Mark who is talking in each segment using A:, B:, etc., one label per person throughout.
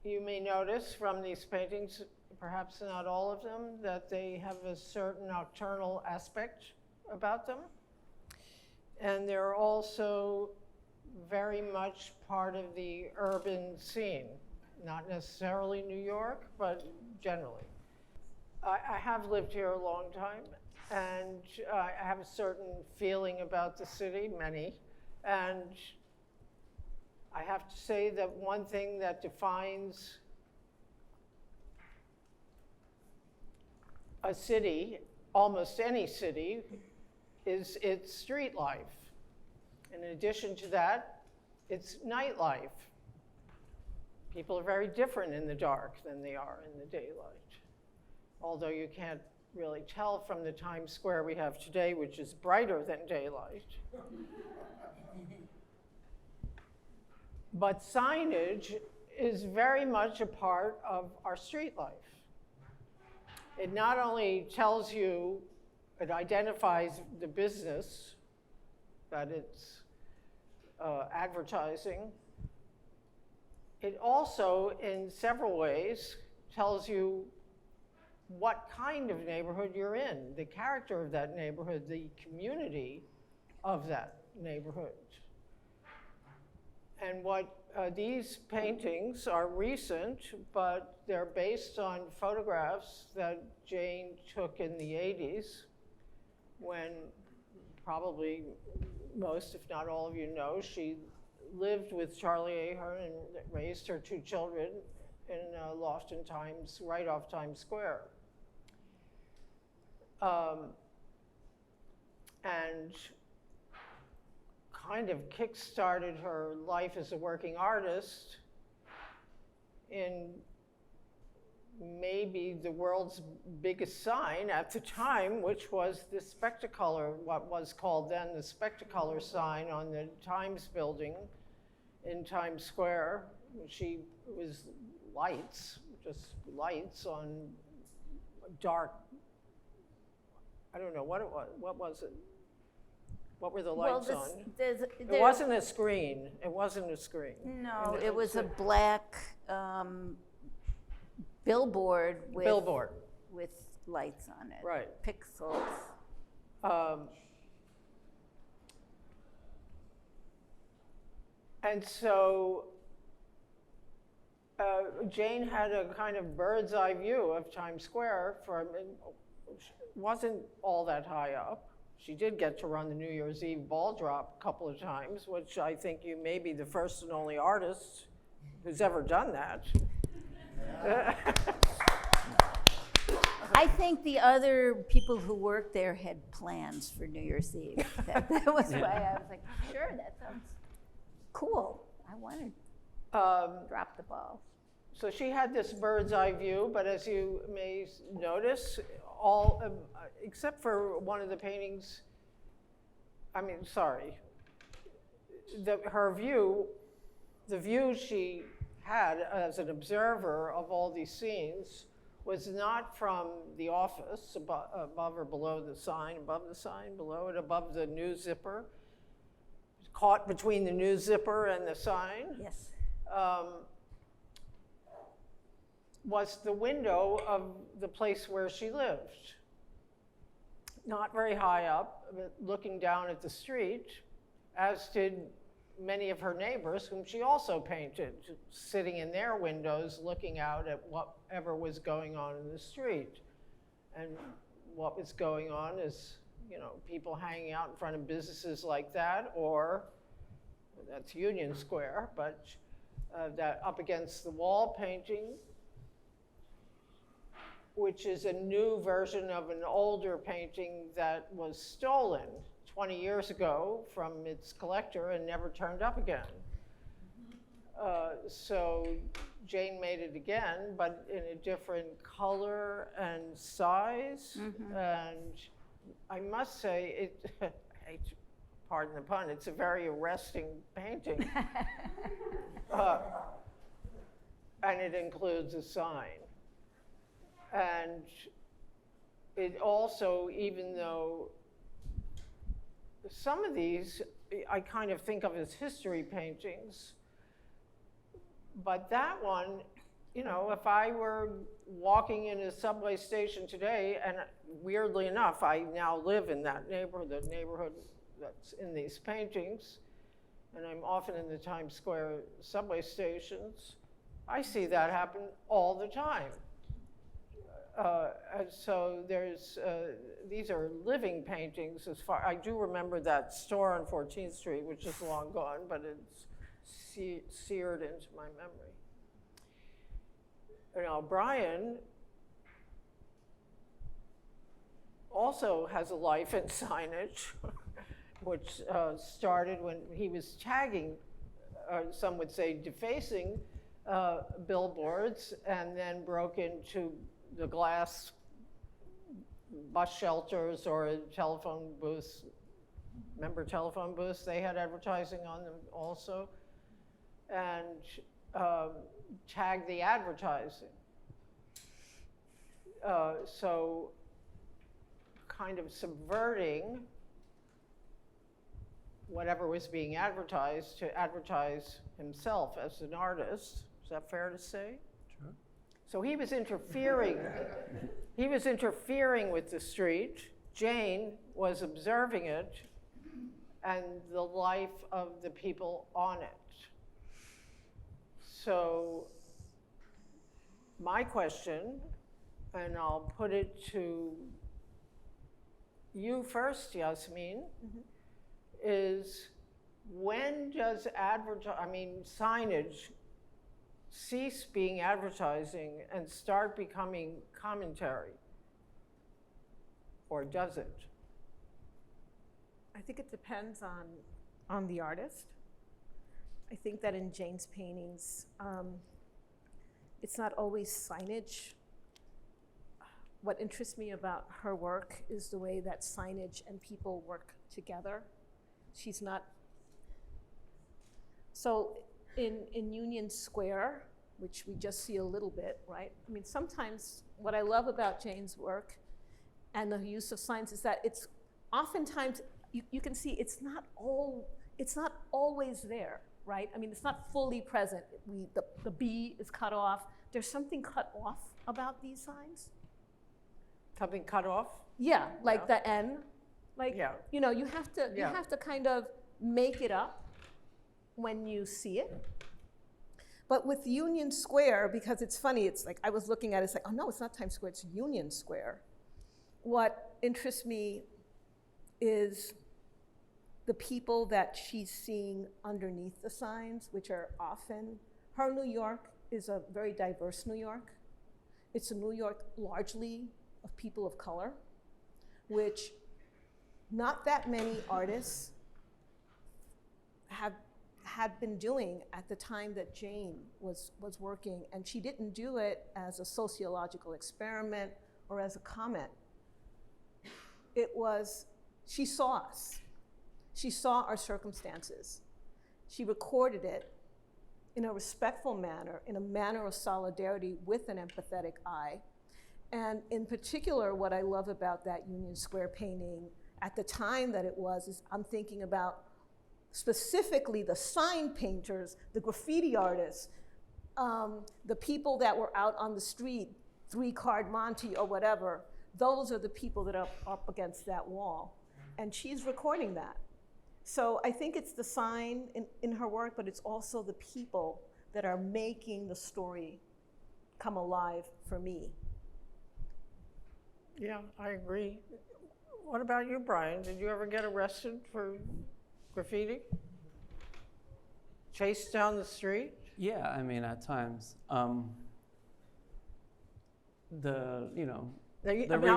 A: You may notice from these paintings, perhaps not all of them, that they have a certain nocturnal aspect about them. And they're also very much part of the urban scene, not necessarily New York, but generally. I have lived here a long time, and I have a certain feeling about the city, many, and I have to say that one thing that defines a city, almost any city, is its street life. In addition to that, it's nightlife. People are very different in the dark than they are in the daylight. Although you can't really tell from the Times Square we have today, which is brighter than daylight. But signage is very much a part of our street life. It not only tells you, it identifies the business that it's advertising. It also, in several ways, tells you what kind of neighborhood you're in, the character of that neighborhood, the community of that neighborhood. And what these paintings are recent, but they're based on photographs that Jane took in the 80s, when probably most, if not all of you know, she lived with Charlie Ahern and raised her 2 children in a loft in Times, right off Times Square. And kind of kick-started her life as a working artist in maybe the world's biggest sign at the time, which was the Spectacolor, what was called then the Spectacolor sign on the Times building in Times Square. She was lights, just lights on dark, I don't know what it was. What was it? What were the lights on? It wasn't a screen. It wasn't a screen.
B: No, it was a black billboard with lights on it.
A: Right.
B: Pixels.
A: And so Jane had a kind of bird's eye view of Times Square. Wasn't all that high up. She did get to run the New Year's Eve ball drop a couple of times, which I think you may be the first and only artist who's ever done that.
B: I think the other people who worked there had plans for New Year's Eve. That was why I was like, sure, that sounds cool. I want to drop the ball.
A: So she had this bird's eye view, but as you may notice, except for one of the paintings, her view, the view she had as an observer of all these scenes was not from the office above or below the sign, above the sign, below it, above the news zipper, caught between the news zipper and the sign.
B: Yes.
A: Was the window of the place where she lived. Not very high up, but looking down at the street, as did many of her neighbors, whom she also painted, sitting in their windows looking out at whatever was going on in the street. And what was going on is, people hanging out in front of businesses like that, or that's Union Square, but that up against the wall painting, which is a new version of an older painting that was stolen 20 years ago from its collector and never turned up again. So Jane made it again, but in a different color and size. Mm-hmm. And I must say, pardon the pun, it's a very arresting painting. And it includes a sign. And it also, even though some of these I kind of think of as history paintings, but that one you know, if I were walking in a subway station today, and weirdly enough, I now live in that neighborhood, the neighborhood that's in these paintings, and I'm often in the Times Square subway stations, I see that happen all the time. And so there's, these are living paintings as far, I do remember that store on 14th Street, which is long gone, but it's seared into my memory. Now, Brian also has a life in signage, which started when he was tagging, some would say defacing, billboards, and then broke into the glass bus shelters or telephone booths. Remember telephone booths? They had advertising on them also. And tag the advertising. So kind of subverting whatever was being advertised to advertise himself as an artist. Is that fair to say?
C: Sure.
A: So he was interfering. He was interfering with the street. Jane was observing it and the life of the people on it. So my question, and I'll put it to you first, Yasmin, is when does signage cease being advertising and start becoming commentary? Or does it?
D: I think it depends on the artist. I think that in Jane's paintings, it's not always signage. What interests me about her work is the way that signage and people work together. She's not, so in Union Square, which we just see a little bit, right? I mean, sometimes what I love about Jane's work and the use of signs is that it's oftentimes, you can see it's not always there. Right? I mean, it's not fully present. The B is cut off. There's something cut off about these signs.
A: Something cut off?
D: Yeah, like the N. Like,
A: yeah.
D: you know, you have to kind of make it up when you see it. But with Union Square, because it's funny, it's like, I was looking at it, it's like, oh no, it's not Times Square, it's Union Square. What interests me is the people that she's seeing underneath the signs, which are often, her New York is a very diverse New York. It's a New York largely of people of color, which not that many artists had been doing at the time that Jane was working, and she didn't do it as a sociological experiment or as a comment. It was, she saw us. She saw our circumstances. She recorded it in a respectful manner, in a manner of solidarity with an empathetic eye. And in particular, what I love about that Union Square painting at the time that it was, is I'm thinking about specifically the sign painters, the graffiti artists, the people that were out on the street, 3-card Monte or whatever. Those are the people that are up against that wall. And she's recording that. So I think it's the sign in her work, but it's also the people that are making the story come alive for me.
A: Yeah, I agree. What about you, Brian? Did you ever get arrested for graffiti? Chased down the street?
C: Yeah, I mean, at times.
A: Now,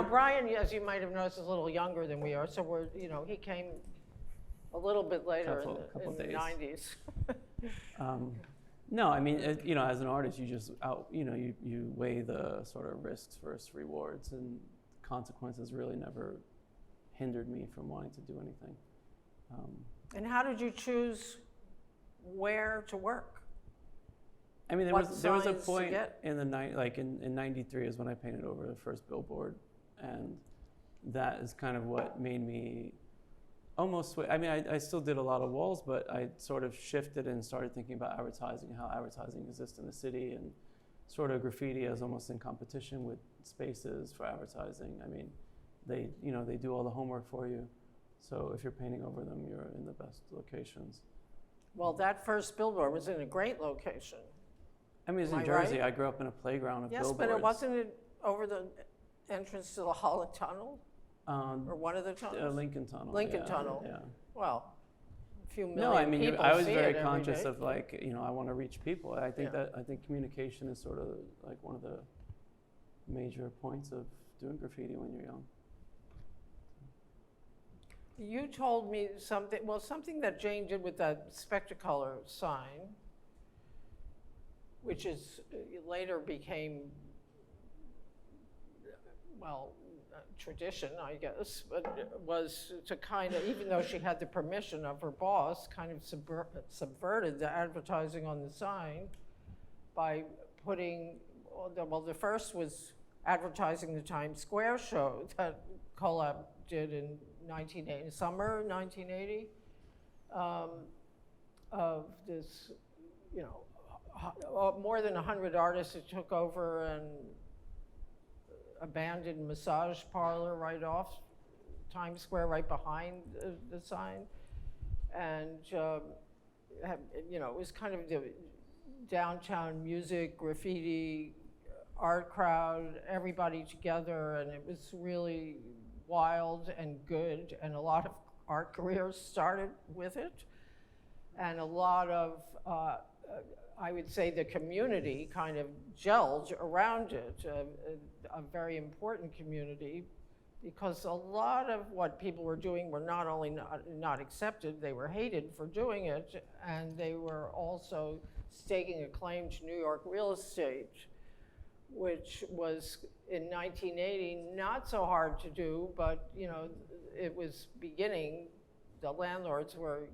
A: Brian, as you might have noticed, is a little younger than we are, so he came a little bit later in the 90s.
C: No, I mean, as an artist, you just you weigh the sort of risks versus rewards, and consequences really never hindered me from wanting to do anything.
A: And how did you choose where to work?
C: I mean, there was a point in in '93 is when I painted over the first billboard, and that is kind of what made me almost. I mean, I still did a lot of walls, but I sort of shifted and started thinking about advertising, how advertising exists in the city, and sort of graffiti as almost in competition with spaces for advertising. I mean, they do all the homework for you. So if you're painting over them, you're in the best locations.
A: Well, that first billboard was in a great location.
C: I mean, it's
A: Am
C: in
A: I
C: Jersey.
A: right?
C: I grew up in a playground of
A: Yes,
C: billboards.
A: but it wasn't over the entrance to the Holland Tunnel, or one of the tunnels?
C: Lincoln Tunnel.
A: Lincoln
C: yeah,
A: Tunnel.
C: Yeah.
A: Well, a few million
C: No, I mean,
A: people
C: I was
A: see
C: very
A: it every
C: conscious
A: day.
C: of like, I want to reach people. I think
A: Yeah.
C: I think communication is sort of like one of the major points of doing graffiti when you're young.
A: You told me something that Jane did with that Spectacolor sign, which is later became, tradition, I guess, but was to kind of, even though she had the permission of her boss, kind of subverted the advertising on the sign by putting, the first was advertising the Times Square show that Collab did in summer 1980, of this, more than 100 artists that took over an abandoned massage parlor right off Times Square, right behind the sign. And, it was kind of the downtown music, graffiti, art crowd, everybody together, and it was really wild and good, and a lot of art careers started with it. And a lot of, I would say, the community kind of gelled around it, a very important community, because a lot of what people were doing were not only not accepted, they were hated for doing it, and they were also staking a claim to New York real estate, which was in 1980 not so hard to do, but it was beginning. The landlords were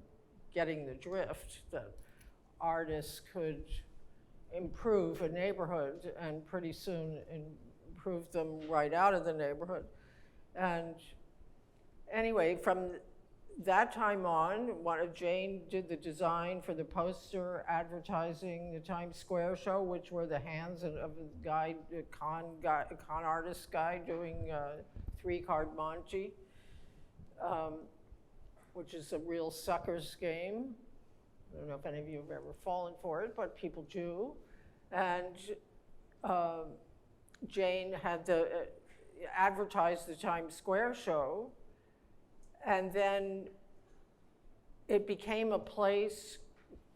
A: getting the drift that artists could improve a neighborhood, and pretty soon improve them right out of the neighborhood. And anyway, from that time on, Jane did the design for the poster advertising the Times Square show, which were the hands of a con artist guy doing 3-card Monte, which is a real sucker's game. I don't know if any of you have ever fallen for it, but people do. And Jane had advertised the Times Square show, and then it became a place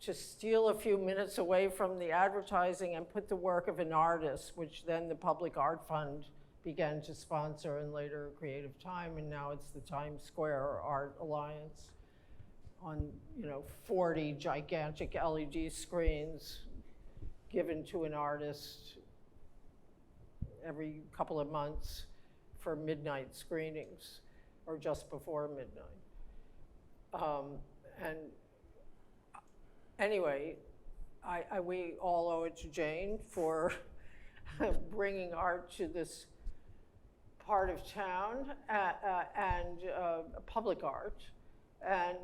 A: to steal a few minutes away from the advertising and put the work of an artist, which then the Public Art Fund began to sponsor, and later Creative Time, and now it's the Times Square Art Alliance on 40 gigantic LED screens given to an artist every couple of months for midnight screenings, or just before midnight. And anyway, we all owe it to Jane for bringing art to this part of town, and public art. And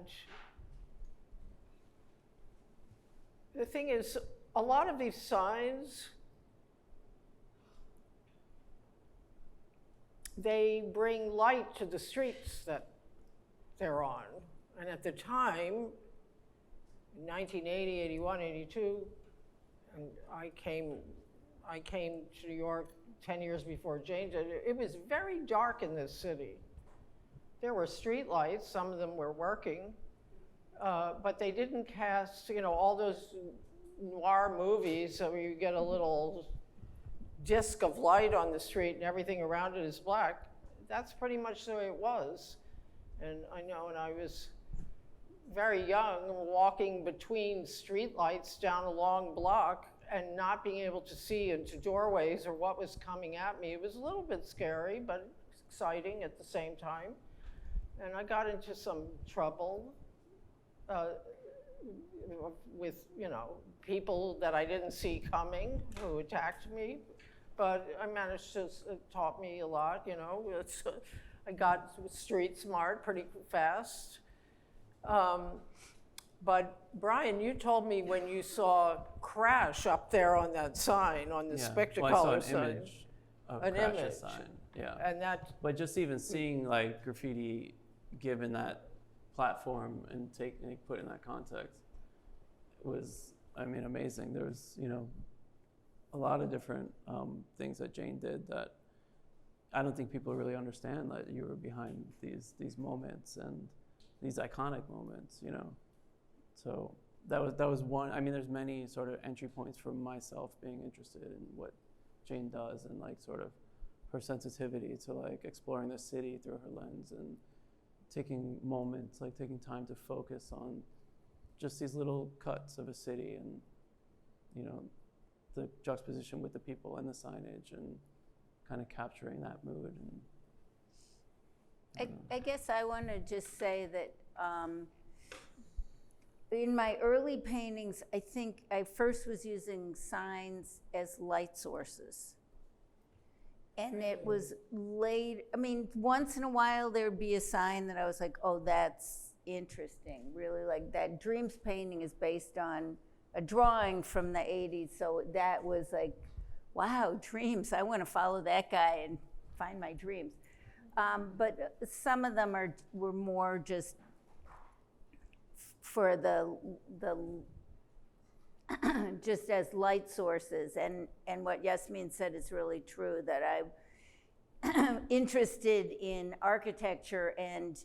A: the thing is, a lot of these signs, they bring light to the streets that they're on. And at the time, in 1980, 81, 82, and I came to New York 10 years before Jane did, it was very dark in this city. There were street lights, some of them were working, but they didn't cast, all those noir movies where you get a little disc of light on the street and everything around it is black. That's pretty much the way it was. And I know when I was very young, walking between street lights down a long block and not being able to see into doorways or what was coming at me, it was a little bit scary, but exciting at the same time. And I got into some trouble with, people that I didn't see coming who attacked me. But I managed to, it taught me a lot, I got street smart pretty fast. But Brian, you told me when you saw crash up there on that sign, on the
C: Well, I saw
A: Spectacolor
C: an
A: sign.
C: image of
A: An
C: Crash's
A: image.
C: sign. Yeah.
A: And that,
C: But just even seeing like graffiti given that platform and put in that context was, I mean, amazing. There was, you know, a lot of different things that Jane did that I don't think people really understand, that you were behind these moments and these iconic moments, you know. So that was one. I mean, there's many sort of entry points for myself being interested in what Jane does and like sort of her sensitivity to like exploring the city through her lens and taking moments, like taking time to focus on just these little cuts of a city and, you know, the juxtaposition with the people and the signage and kind of capturing that mood. And
B: I guess I want to just say that in my early paintings, I think I first was using signs as light sources. And it was late, I mean, once in a while there'd be a sign that I was like, oh, that's interesting. Really, like that Dreams painting is based on a drawing from the 80s. So that was like, wow, dreams. I want to follow that guy and find my dreams. But some of them were more just for the just as light sources. And what Yasmin said is really true, that I'm interested in architecture and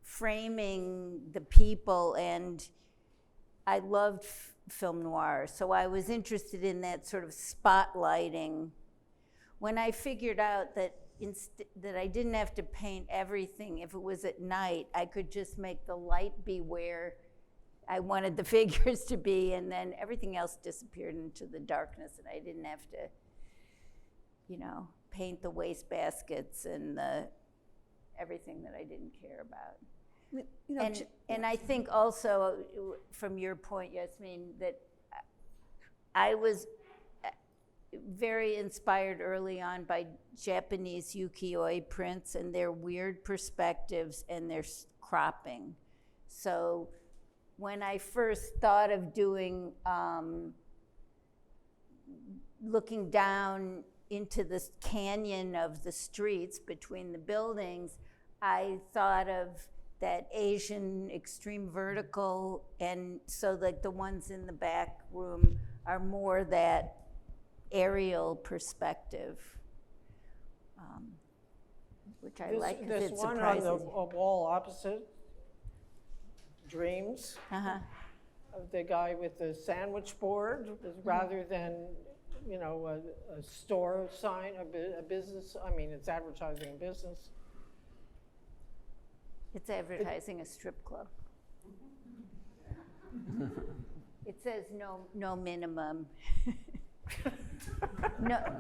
B: framing the people, and I loved film noir. So I was interested in that sort of spotlighting. When I figured out that that I didn't have to paint everything, if it was at night, I could just make the light be where I wanted the figures to be, and then everything else disappeared into the darkness, and I didn't have to, you know, paint the wastebaskets and everything that I didn't care about.
D: You know,
B: And I think also, from your point, Yasmin, that I was very inspired early on by Japanese ukiyo-e prints and their weird perspectives and their cropping. So when I first thought of doing, looking down into this canyon of the streets between the buildings, I thought of that Asian extreme vertical, and so like the ones in the back room are more that aerial perspective, which I like because
A: this
B: it
A: one
B: surprises
A: on the wall opposite, Dreams, of the guy with the sandwich board, rather than, you know, a store sign, a business. I mean, it's advertising a business.
B: It's advertising a strip club. It says no minimum.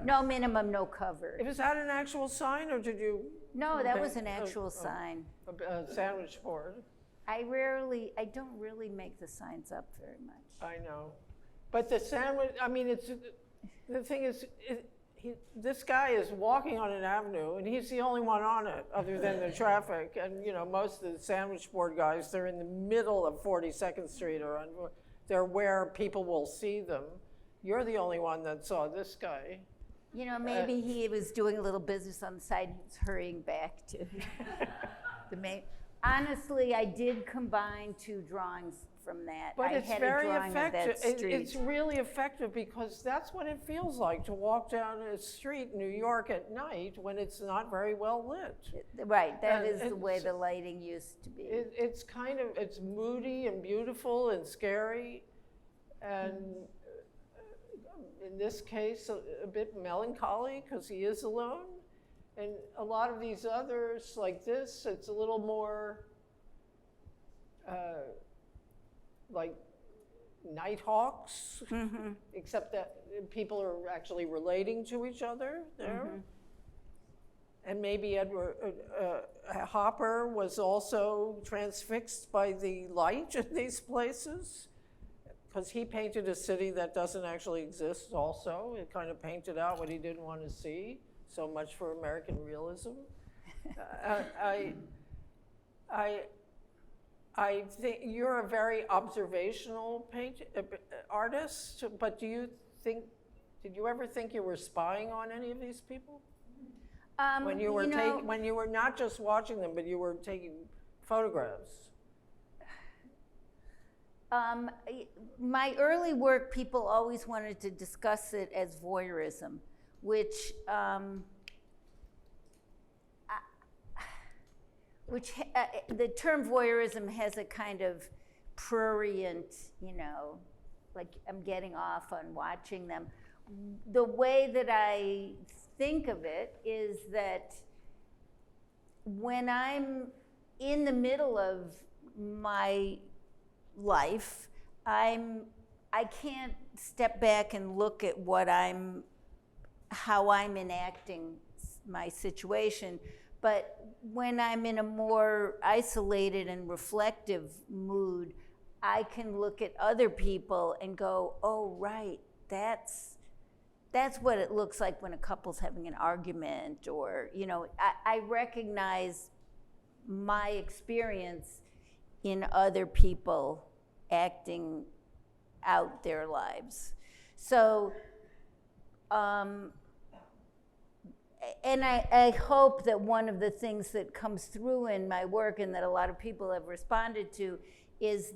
B: No minimum, no cover.
A: Was that an actual sign, or did you?
B: No, that was an actual sign.
A: A sandwich board.
B: I don't really make the signs up very much.
A: I know, but the sandwich. I mean, the thing is, this guy is walking on an avenue, and he's the only one on it, other than the traffic. And you know, most of the sandwich board guys, they're in the middle of 42nd Street, or they're where people will see them. You're the only one that saw this guy.
B: You know, maybe he was doing a little business on the side. He was hurrying back to the main. Honestly, I did combine two drawings from that.
A: But
B: I
A: it's
B: had
A: very
B: a drawing
A: effective.
B: Of that street.
A: It's really effective, because that's what it feels like to walk down a street in New York at night when it's not very well lit.
B: Right, that is the way the lighting used to be.
A: It's kind of, it's moody and beautiful and scary, and in this case, a bit melancholy because he is alone. And a lot of these others, like this, it's a little more like Nighthawks, except that people are actually relating to each other there. And maybe Edward Hopper was also transfixed by the light in these places, because he painted a city that doesn't actually exist also. It kind of painted out what he didn't want to see. So much for American realism. I think you're a very observational artist, but did you ever think you were spying on any of these people? When you were when you were not just watching them, but you were taking photographs?
B: My early work, people always wanted to discuss it as voyeurism, which the term voyeurism has a kind of prurient, like I'm getting off on watching them. The way that I think of it is that when I'm in the middle of my life, I can't step back and look at how I'm enacting my situation. But when I'm in a more isolated and reflective mood, I can look at other people and go, oh, right, that's what it looks like when a couple's having an argument, or, I recognize my experience in other people acting out their lives. So, and I hope that one of the things that comes through in my work and that a lot of people have responded to is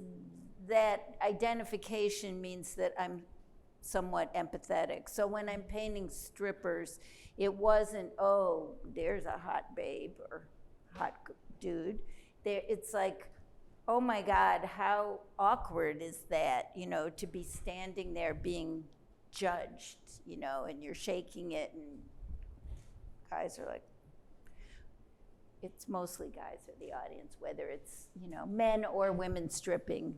B: that identification means that I'm somewhat empathetic. So when I'm painting strippers, it wasn't, oh, there's a hot babe or hot dude. It's like, oh my God, how awkward is that, to be standing there being judged, and you're shaking it, and guys are like, it's mostly guys are the audience, whether it's, men or women stripping.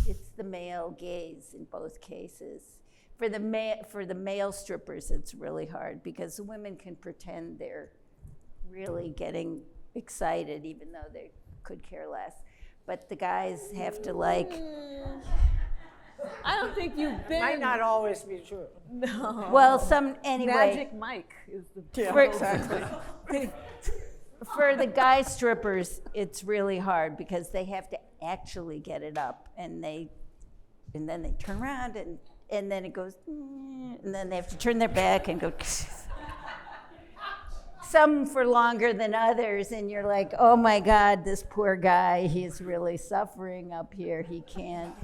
B: It's the male gaze in both cases. For the male strippers, it's really hard because the women can pretend they're really getting excited even though they could care less. But the guys have to
D: I don't think you've been.
A: Might not always be true.
D: No.
B: Well, anyway.
D: Magic Mike is the.
A: Yeah, exactly.
B: For the guy strippers, it's really hard because they have to actually get it up, and then they turn around, and then it goes, and then they have to turn their back and go. Some for longer than others, and you're like, oh my God, this poor guy, he's really suffering up here. He can't.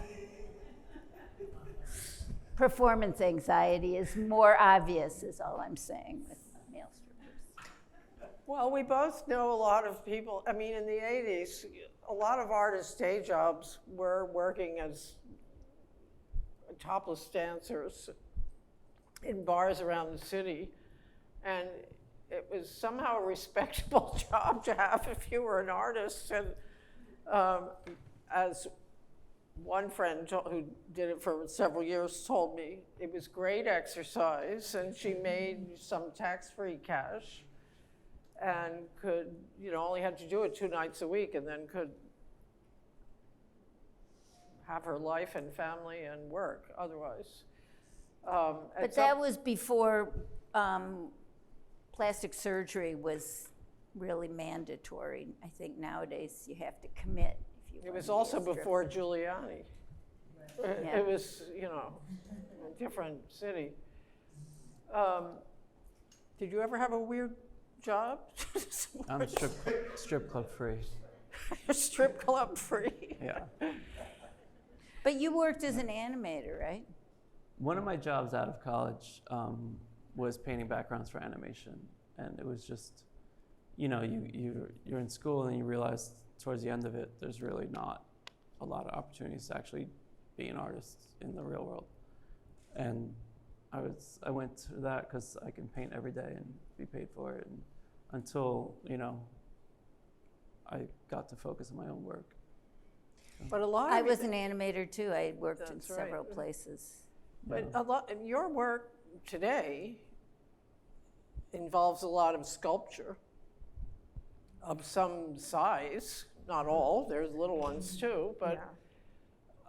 B: Performance anxiety is more obvious, is all I'm saying, with male strippers.
A: Well, we both know a lot of people. I mean, in the 80s, a lot of artists' day jobs were working as topless dancers in bars around the city. And it was somehow a respectable job to have if you were an artist. And as one friend who did it for several years told me, it was great exercise, and she made some tax-free cash and could, only had to do it 2 nights a week, and then could have her life and family and work otherwise.
B: But that was before plastic surgery was really mandatory. I think nowadays you have to commit.
A: It was also before Giuliani. Yeah. It was, a different city. Did you ever have a weird job?
C: I'm strip club free.
A: Strip club free.
C: Yeah.
B: But you worked as an animator, right?
C: One of my jobs out of college was painting backgrounds for animation, and it was just, you're in school and you realize towards the end of it, there's really not a lot of opportunities to actually be an artist in the real world. And I went to that because I can paint every day and be paid for it, and until I got to focus on my own work.
A: But a lot.
B: I was an animator too. I worked in several places.
A: But your work today involves a lot of sculpture of some size. Not all. There's little ones too, but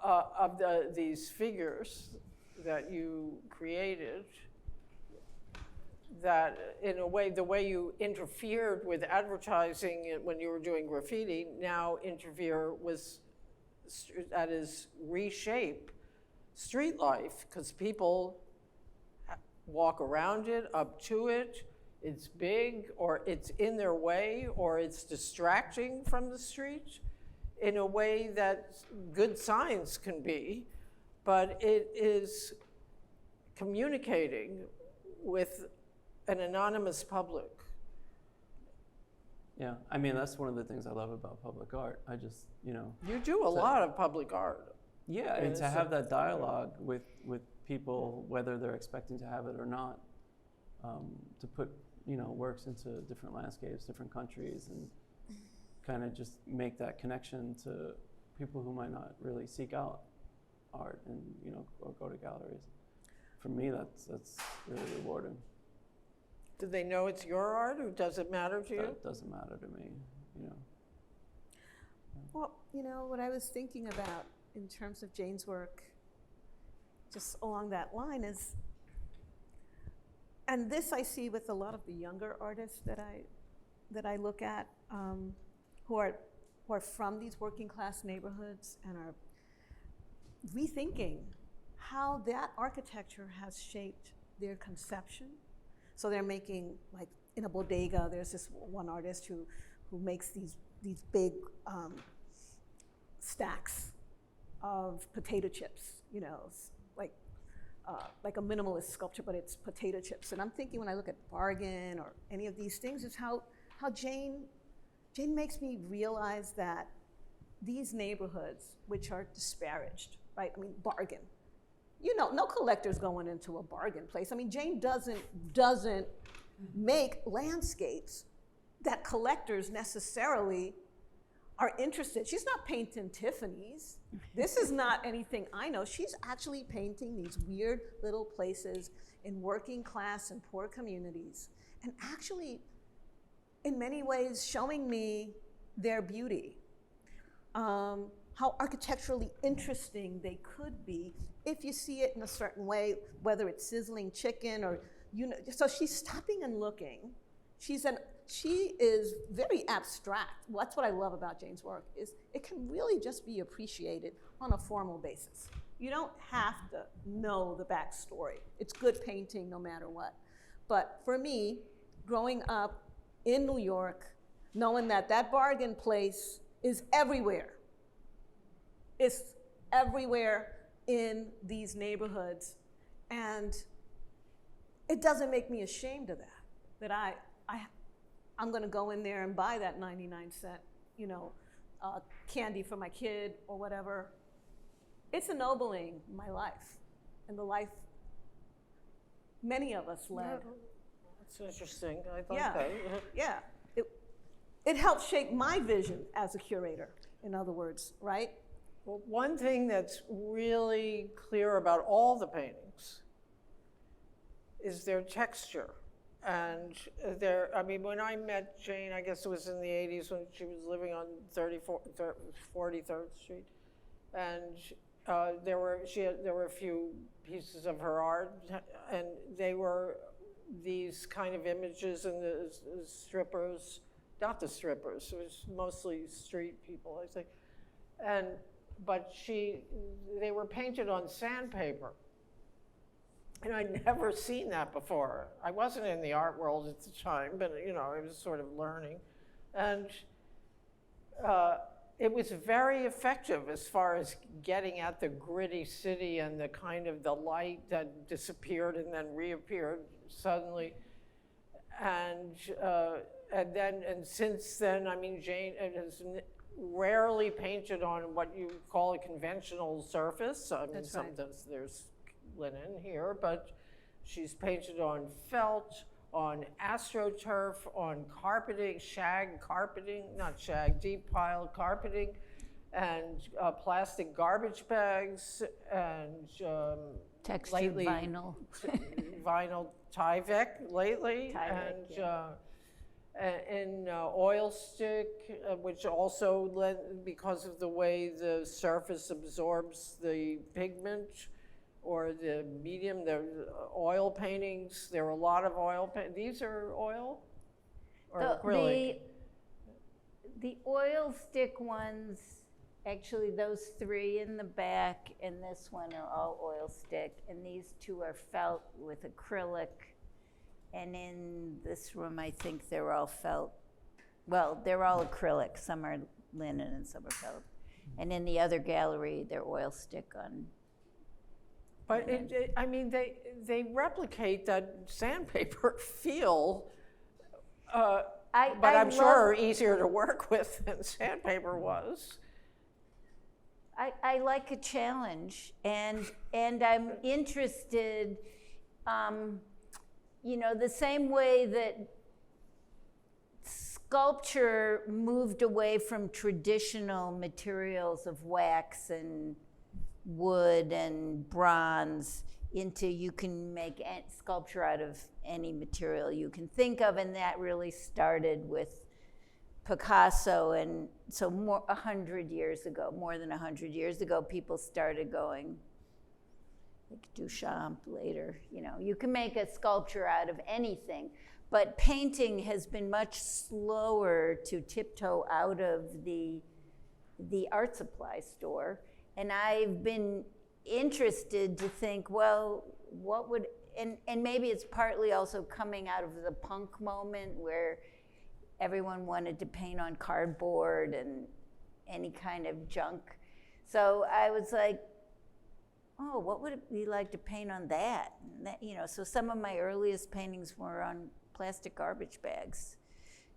A: of these figures that you created, that in a way, the way you interfered with advertising when you were doing graffiti now interfere with, that is, reshape street life, because people walk around it, up to it, it's big, or it's in their way, or it's distracting from the street in a way that good signs can be, but it is communicating with an anonymous public.
C: Yeah, I mean, that's one of the things I love about public art. I just, you know.
A: You do a lot of public art.
C: Yeah, and to have that dialogue with people, whether they're expecting to have it or not, to put, you know, works into different landscapes, different countries, and kind of just make that connection to people who might not really seek out art and, you know, or go to galleries. For me, that's really rewarding.
A: Do they know it's your art, or does it matter to you?
C: That doesn't matter to me, you know.
D: Well, you know, what I was thinking about in terms of Jane's work, just along that line is, and this I see with a lot of the younger artists that I look at, who are from these working class neighborhoods and are rethinking how that architecture has shaped their conception. So they're making, like in a bodega, there's this one artist who makes these big stacks of potato chips, you know, like a minimalist sculpture, but it's potato chips. And I'm thinking, when I look at Bargain or any of these things, is how Jane makes me realize that these neighborhoods, which are disparaged, right? I mean, Bargain. You know, no collector's going into a Bargain place. I mean, Jane doesn't make landscapes that collectors necessarily are interested. She's not painting Tiffany's. This is not anything I know. She's actually painting these weird little places in working class and poor communities, and actually, in many ways, showing me their beauty. How architecturally interesting they could be if you see it in a certain way, whether it's sizzling chicken or, you know. So she's stopping and looking. She is very abstract. That's what I love about Jane's work, is it can really just be appreciated on a formal basis. You don't have to know the backstory. It's good painting no matter what. But for me, growing up in New York, knowing that that Bargain place is everywhere. It's everywhere in these neighborhoods, and it doesn't make me ashamed of that I'm gonna go in there and buy that 99-cent, you know, candy for my kid or whatever. It's ennobling my life and the life many of us led.
A: That's interesting. I like
D: Yeah,
A: that.
D: yeah. It helped shape my vision as a curator, in other words, right?
A: Well, one thing that's really clear about all the paintings is their texture. And I mean, when I met Jane, I guess it was in the 80s when she was living on 43rd Street. And there were a few pieces of her art, and they were these kind of images, and the strippers, not the strippers, it was mostly street people, I think. But they were painted on sandpaper. And I'd never seen that before. I wasn't in the art world at the time, but you know, I was sort of learning. And it was very effective as far as getting at the gritty city and the kind of the light that disappeared and then reappeared suddenly. And since then, I mean, Jane has rarely painted on what you call a conventional surface. I mean, sometimes there's linen here, but she's painted on felt, on astroturf, on carpeting, deep pile carpeting, and plastic garbage bags, and
B: textured vinyl.
A: Vinyl Tyvek lately, and oil stick, which also because of the way the surface absorbs the pigment, or the medium, the oil paintings. There were a lot of oil these are oil or acrylic?
B: The oil stick ones, actually those 3 in the back and this one are all oil stick, and these 2 are felt with acrylic. And in this room, I think they're all felt. Well, they're all acrylic. Some are linen and some are felt. And in the other gallery, they're oil stick on.
A: But I mean, they replicate that sandpaper feel, but I'm sure easier to work with than sandpaper was.
B: I like a challenge, and I'm interested, you know, the same way that sculpture moved away from traditional materials of wax and wood and bronze into you can make sculpture out of any material you can think of, and that really started with Picasso, and so more 100 years ago, more than 100 years ago, people started going, like Duchamp later, you know, you can make a sculpture out of anything, but painting has been much slower to tiptoe out of the art supply store. And I've been interested to think, well, what would, and maybe it's partly also coming out of the punk moment where everyone wanted to paint on cardboard and any kind of junk. So I was like, oh, what would it be like to paint on that? And that, you know, so some of my earliest paintings were on plastic garbage bags,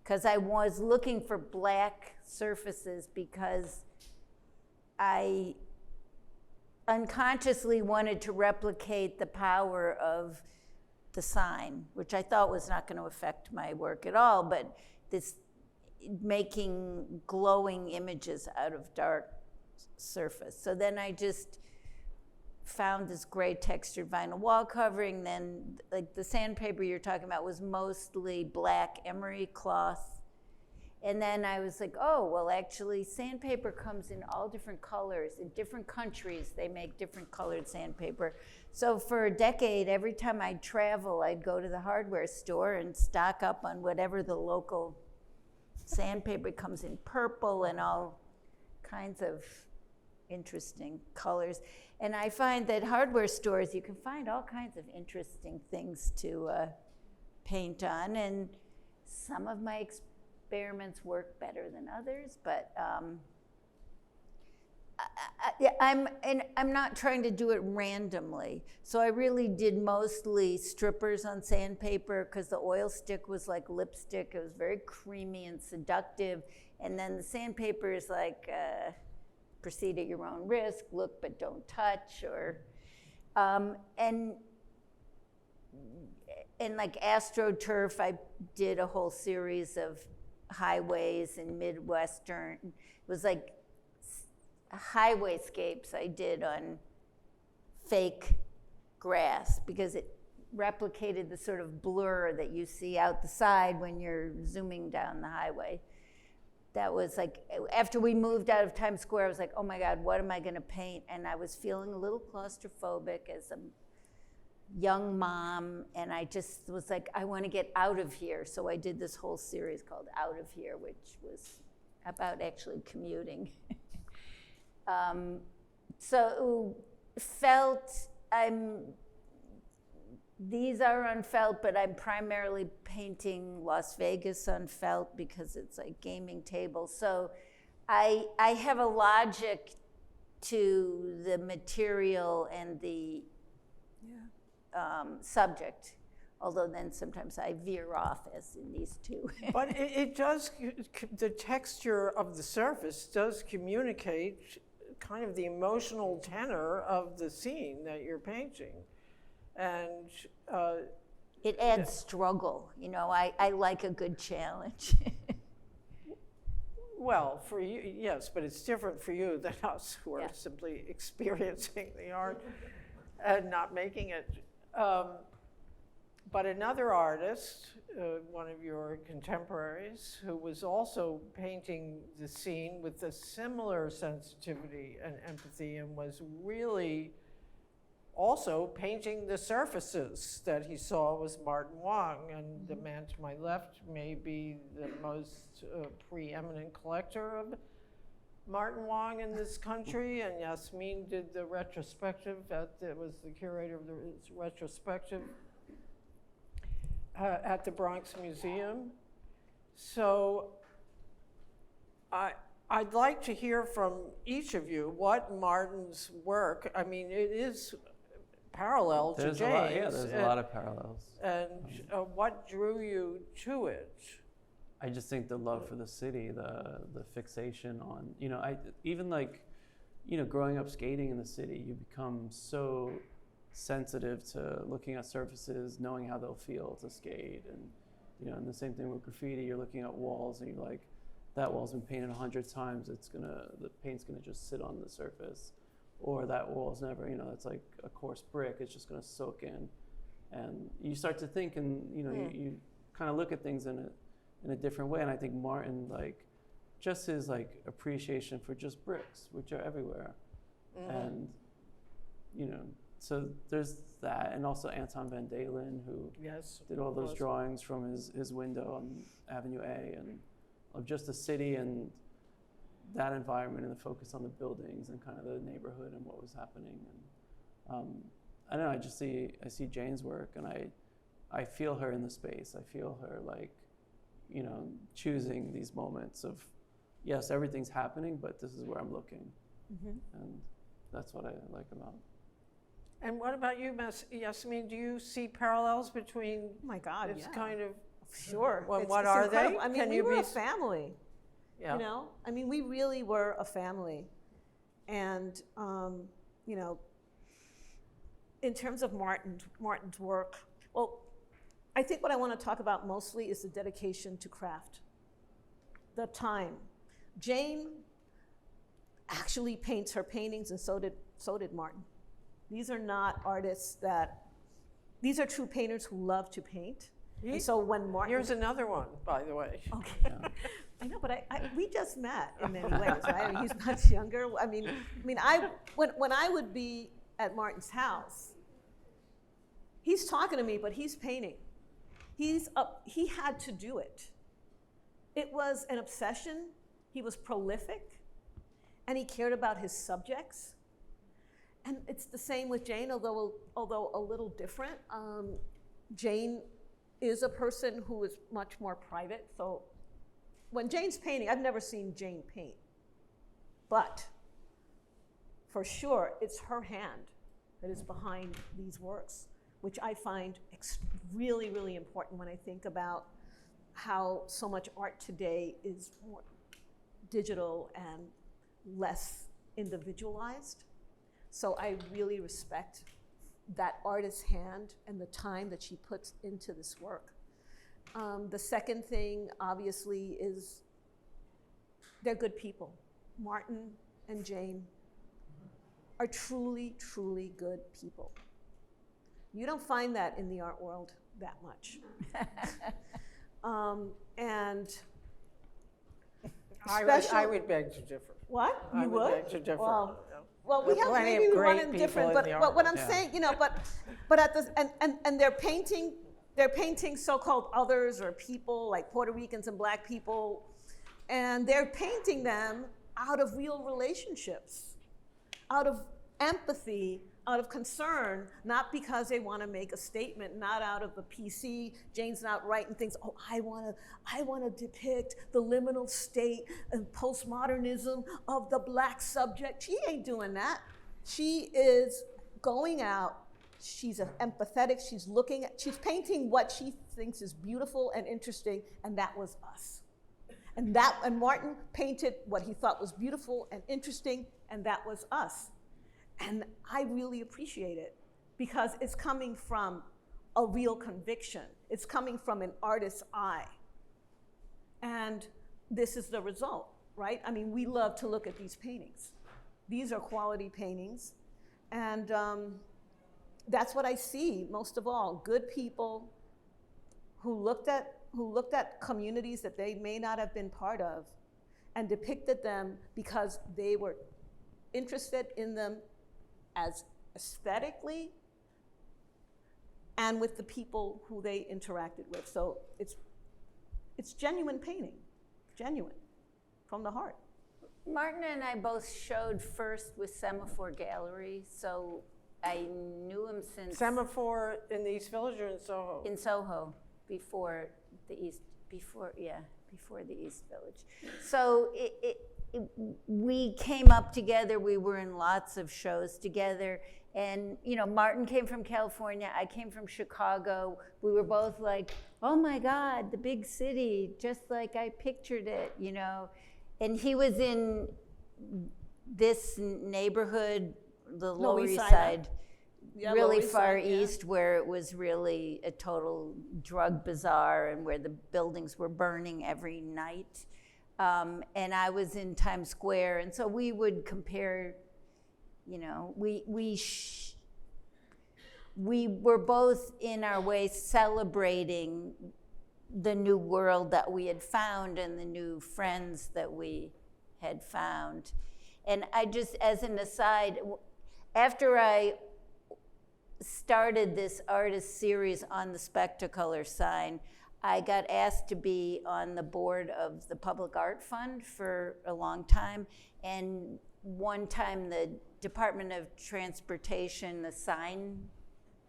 B: because I was looking for black surfaces because I unconsciously wanted to replicate the power of the sign, which I thought was not going to affect my work at all, but this making glowing images out of dark surface. So then I just found this gray textured vinyl wall covering. Then like the sandpaper you're talking about was mostly black emery cloth. And then I was like, oh, well, actually, sandpaper comes in all different colors. In different countries, they make different colored sandpaper. So for a decade, every time I'd travel, I'd go to the hardware store and stock up on whatever the local sandpaper comes in purple and all kinds of interesting colors. And I find that hardware stores, you can find all kinds of interesting things to paint on. And some of my experiments work better than others, but I'm not trying to do it randomly. So I really did mostly strippers on sandpaper because the oil stick was like lipstick. It was very creamy and seductive. And then the sandpaper is like, proceed at your own risk, look but don't touch, or, and like AstroTurf, I did a whole series of highways in Midwestern. It was like highwayscapes I did on fake grass because it replicated the sort of blur that you see out the side when you're zooming down the highway. That was like, after we moved out of Times Square, I was like, oh my God, what am I gonna paint? And I was feeling a little claustrophobic as a young mom, and I just was like, I want to get out of here. So I did this whole series called Out of Here, which was about actually commuting. So felt, these are on felt, but I'm primarily painting Las Vegas on felt because it's like gaming tables. So I have a logic to the material and the subject, although then sometimes I veer off, as in these two.
A: But it does, the texture of the surface does communicate kind of the emotional tenor of the scene that you're painting. And
B: it adds struggle, you know, I like a good challenge.
A: Well, for you, yes, but it's different for you than us who are simply experiencing the art and not making it. But another artist, one of your contemporaries, who was also painting the scene with a similar sensitivity and empathy and was really also painting the surfaces that he saw was Martin Wong, and the man to my left may be the most preeminent collector of Martin Wong in this country, and Yasmin did the retrospective, was the curator of the retrospective at the Bronx Museum. So I'd like to hear from each of you what Martin's work, I mean, it is parallel to Jane's.
C: There's a lot of parallels.
A: And what drew you to it?
C: I just think the love for the city, the fixation on, even like, growing up skating in the city, you become so sensitive to looking at surfaces, knowing how they'll feel to skate. And, and the same thing with graffiti, you're looking at walls and you're like, that wall's been painted 100 times, the paint's gonna just sit on the surface. Or that wall's never, it's like a coarse brick, it's just gonna soak in. And you start to think and, you kind of look at things in a different way. And I think Martin, like, just his like appreciation for just bricks, which are everywhere. And, so there's that. And also Anton van Dalen, who did all those drawings from his window on Avenue A, and of just the city and that environment and the focus on the buildings and kind of the neighborhood and what was happening. And I don't know, I see Jane's work, and I feel her in the space. I feel her like, choosing these moments of, yes, everything's happening, but this is where I'm looking. And that's what I like about it.
A: And what about you, Yasmin? Do you see parallels between this kind of?
D: Sure.
A: Well,
D: it's
A: are
D: incredible.
A: they?
D: I mean, we were a family.
A: Yeah.
D: I mean, we really were a family. And, in terms of Martin's work, well, I think what I want to talk about mostly is the dedication to craft, the time. Jane actually paints her paintings, and so did Martin. These are not artists these are true painters who love to paint. And so when Martin...
A: Here's another one, by the way.
D: Okay. Yeah. I know, but we just met in many ways, right? I mean, he's much younger. When I would be at Martin's house, he's talking to me, but he's painting. He had to do it. It was an obsession. He was prolific, and he cared about his subjects. And it's the same with Jane, although a little different. Jane is a person who is much more private. So when Jane's painting, I've never seen Jane paint, but for sure, it's her hand that is behind these works, which I find really, really important when I think about how so much art today is more digital and less individualized. So I really respect that artist's hand and the time that she puts into this work. The second thing, obviously, is they're good people. Martin and Jane are truly, truly good people. You don't find that in the art world that much. And
A: I would beg to differ.
D: What?
A: I
D: You
A: would
D: would?
A: beg to differ.
D: Well, we have
A: plenty
D: maybe
A: of
D: we run
A: great
D: in
A: people
D: different,
A: in
D: but
A: the art
D: what I'm
A: world.
D: saying, but at this, and they're painting so-called others or people like Puerto Ricans and Black people, and they're painting them out of real relationships, out of empathy, out of concern, not because they want to make a statement, not out of the PC. Jane's not writing things, oh, I want to depict the liminal state and postmodernism of the Black subject. She ain't doing that. She is going out, she's empathetic, she's painting what she thinks is beautiful and interesting, and that was us. And Martin painted what he thought was beautiful and interesting, and that was us. And I really appreciate it because it's coming from a real conviction. It's coming from an artist's eye. And this is the result, right? I mean, we love to look at these paintings. These are quality paintings. And that's what I see most of all, good people who looked at communities that they may not have been part of and depicted them because they were interested in them as aesthetically and with the people who they interacted with. So it's genuine painting, genuine, from the heart.
B: Martin and I both showed first with Semaphore Gallery, so I knew him since
A: Semaphore in the East Village or in Soho?
B: in Soho before the East Village. So we came up together. We were in lots of shows together. And, you know, Martin came from California. I came from Chicago. We were both like, oh my God, the big city, just like I pictured it, you know. And he was in this neighborhood, the Lower East Side,
D: Yeah,
B: really
D: Lower East
B: far
D: Side, yeah.
B: east, where it was really a total drug bazaar and where the buildings were burning every night. And I was in Times Square, and so we would compare, you know, we were both in our way celebrating the new world that we had found and the new friends that we had found. And I just, as an aside, after I started this artist series on the Spectacolor sign, I got asked to be on the board of the Public Art Fund for a long time. And one time the Department of Transportation, the sign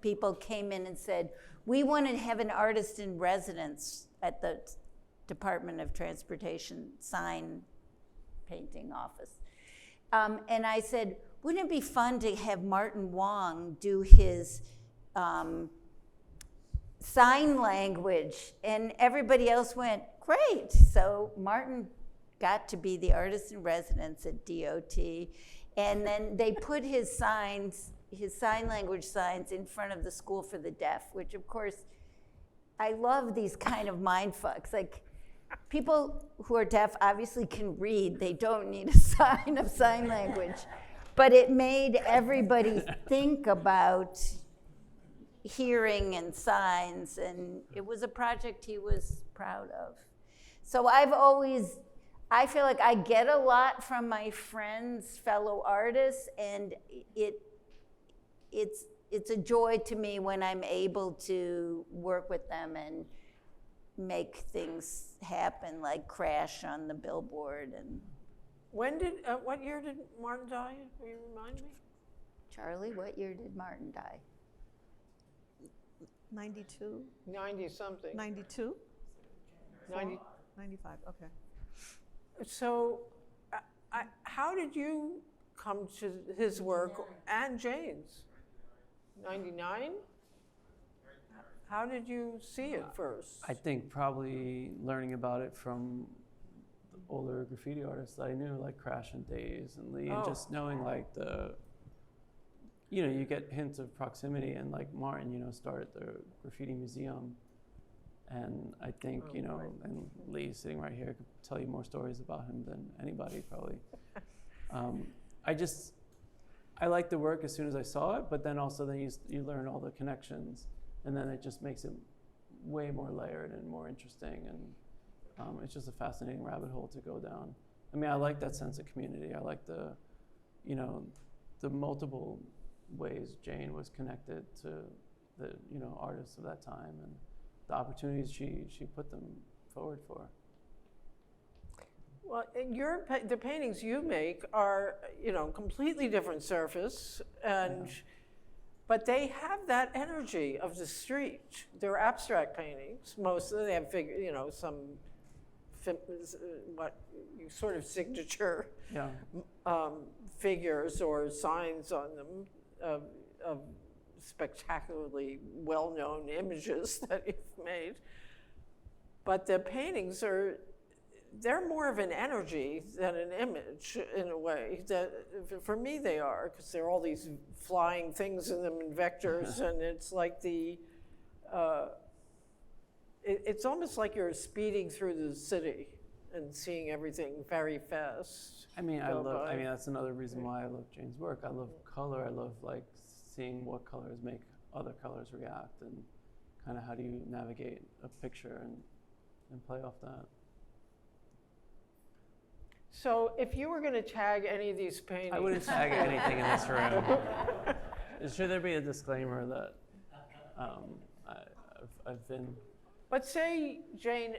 B: people came in and said, we want to have an artist in residence at the Department of Transportation sign painting office. And I said, wouldn't it be fun to have Martin Wong do his sign language? And everybody else went, great. So Martin got to be the artist in residence at DOT. And then they put his sign language signs in front of the School for the Deaf, which of course, I love these kind of mind fucks. Like, people who are deaf obviously can read. They don't need a sign of sign language. But it made everybody think about hearing and signs, and it was a project he was proud of. So I feel like I get a lot from my friends, fellow artists, and it's a joy to me when I'm able to work with them and make things happen, like crash on the billboard. And
A: what year did Martin die? Will you remind me?
B: Charlie, what year did Martin die?
D: 92,
A: 90-something.
D: 92,
A: 90.
D: 95, okay.
A: So how did you come to his work and Jane's? 99? How did you see it first?
C: I think probably learning about it from the older graffiti artists that I knew, like Crash and Days and Lee, and just knowing like you get hints of proximity, and like Martin, started the graffiti museum. And I think, and Lee sitting right here could tell you more stories about him than anybody probably. I liked the work as soon as I saw it, but then also you learn all the connections, and then it just makes it way more layered and more interesting, and it's just a fascinating rabbit hole to go down. I mean, I like that sense of community. I like the multiple ways Jane was connected to the artists of that time, and the opportunities she put them forward for.
A: Well, the paintings you make are, completely different surface, but they have that energy of the street. They're abstract paintings. Most of them have some sort of signature figures or signs on them of spectacularly well-known images that you've made. But the paintings they're more of an energy than an image in a way. That for me they are, because there are all these flying things in them and vectors, and it's like it's almost like you're speeding through the city and seeing everything very fast.
C: I mean, that's another reason why I love Jane's work. I love color. I love like seeing what colors make other colors react, and kind of how do you navigate a picture and play off that.
A: So if you were going to tag any of these paintings...
C: I wouldn't tag anything in this room. should there be a disclaimer that I've been.
A: But say, Jane,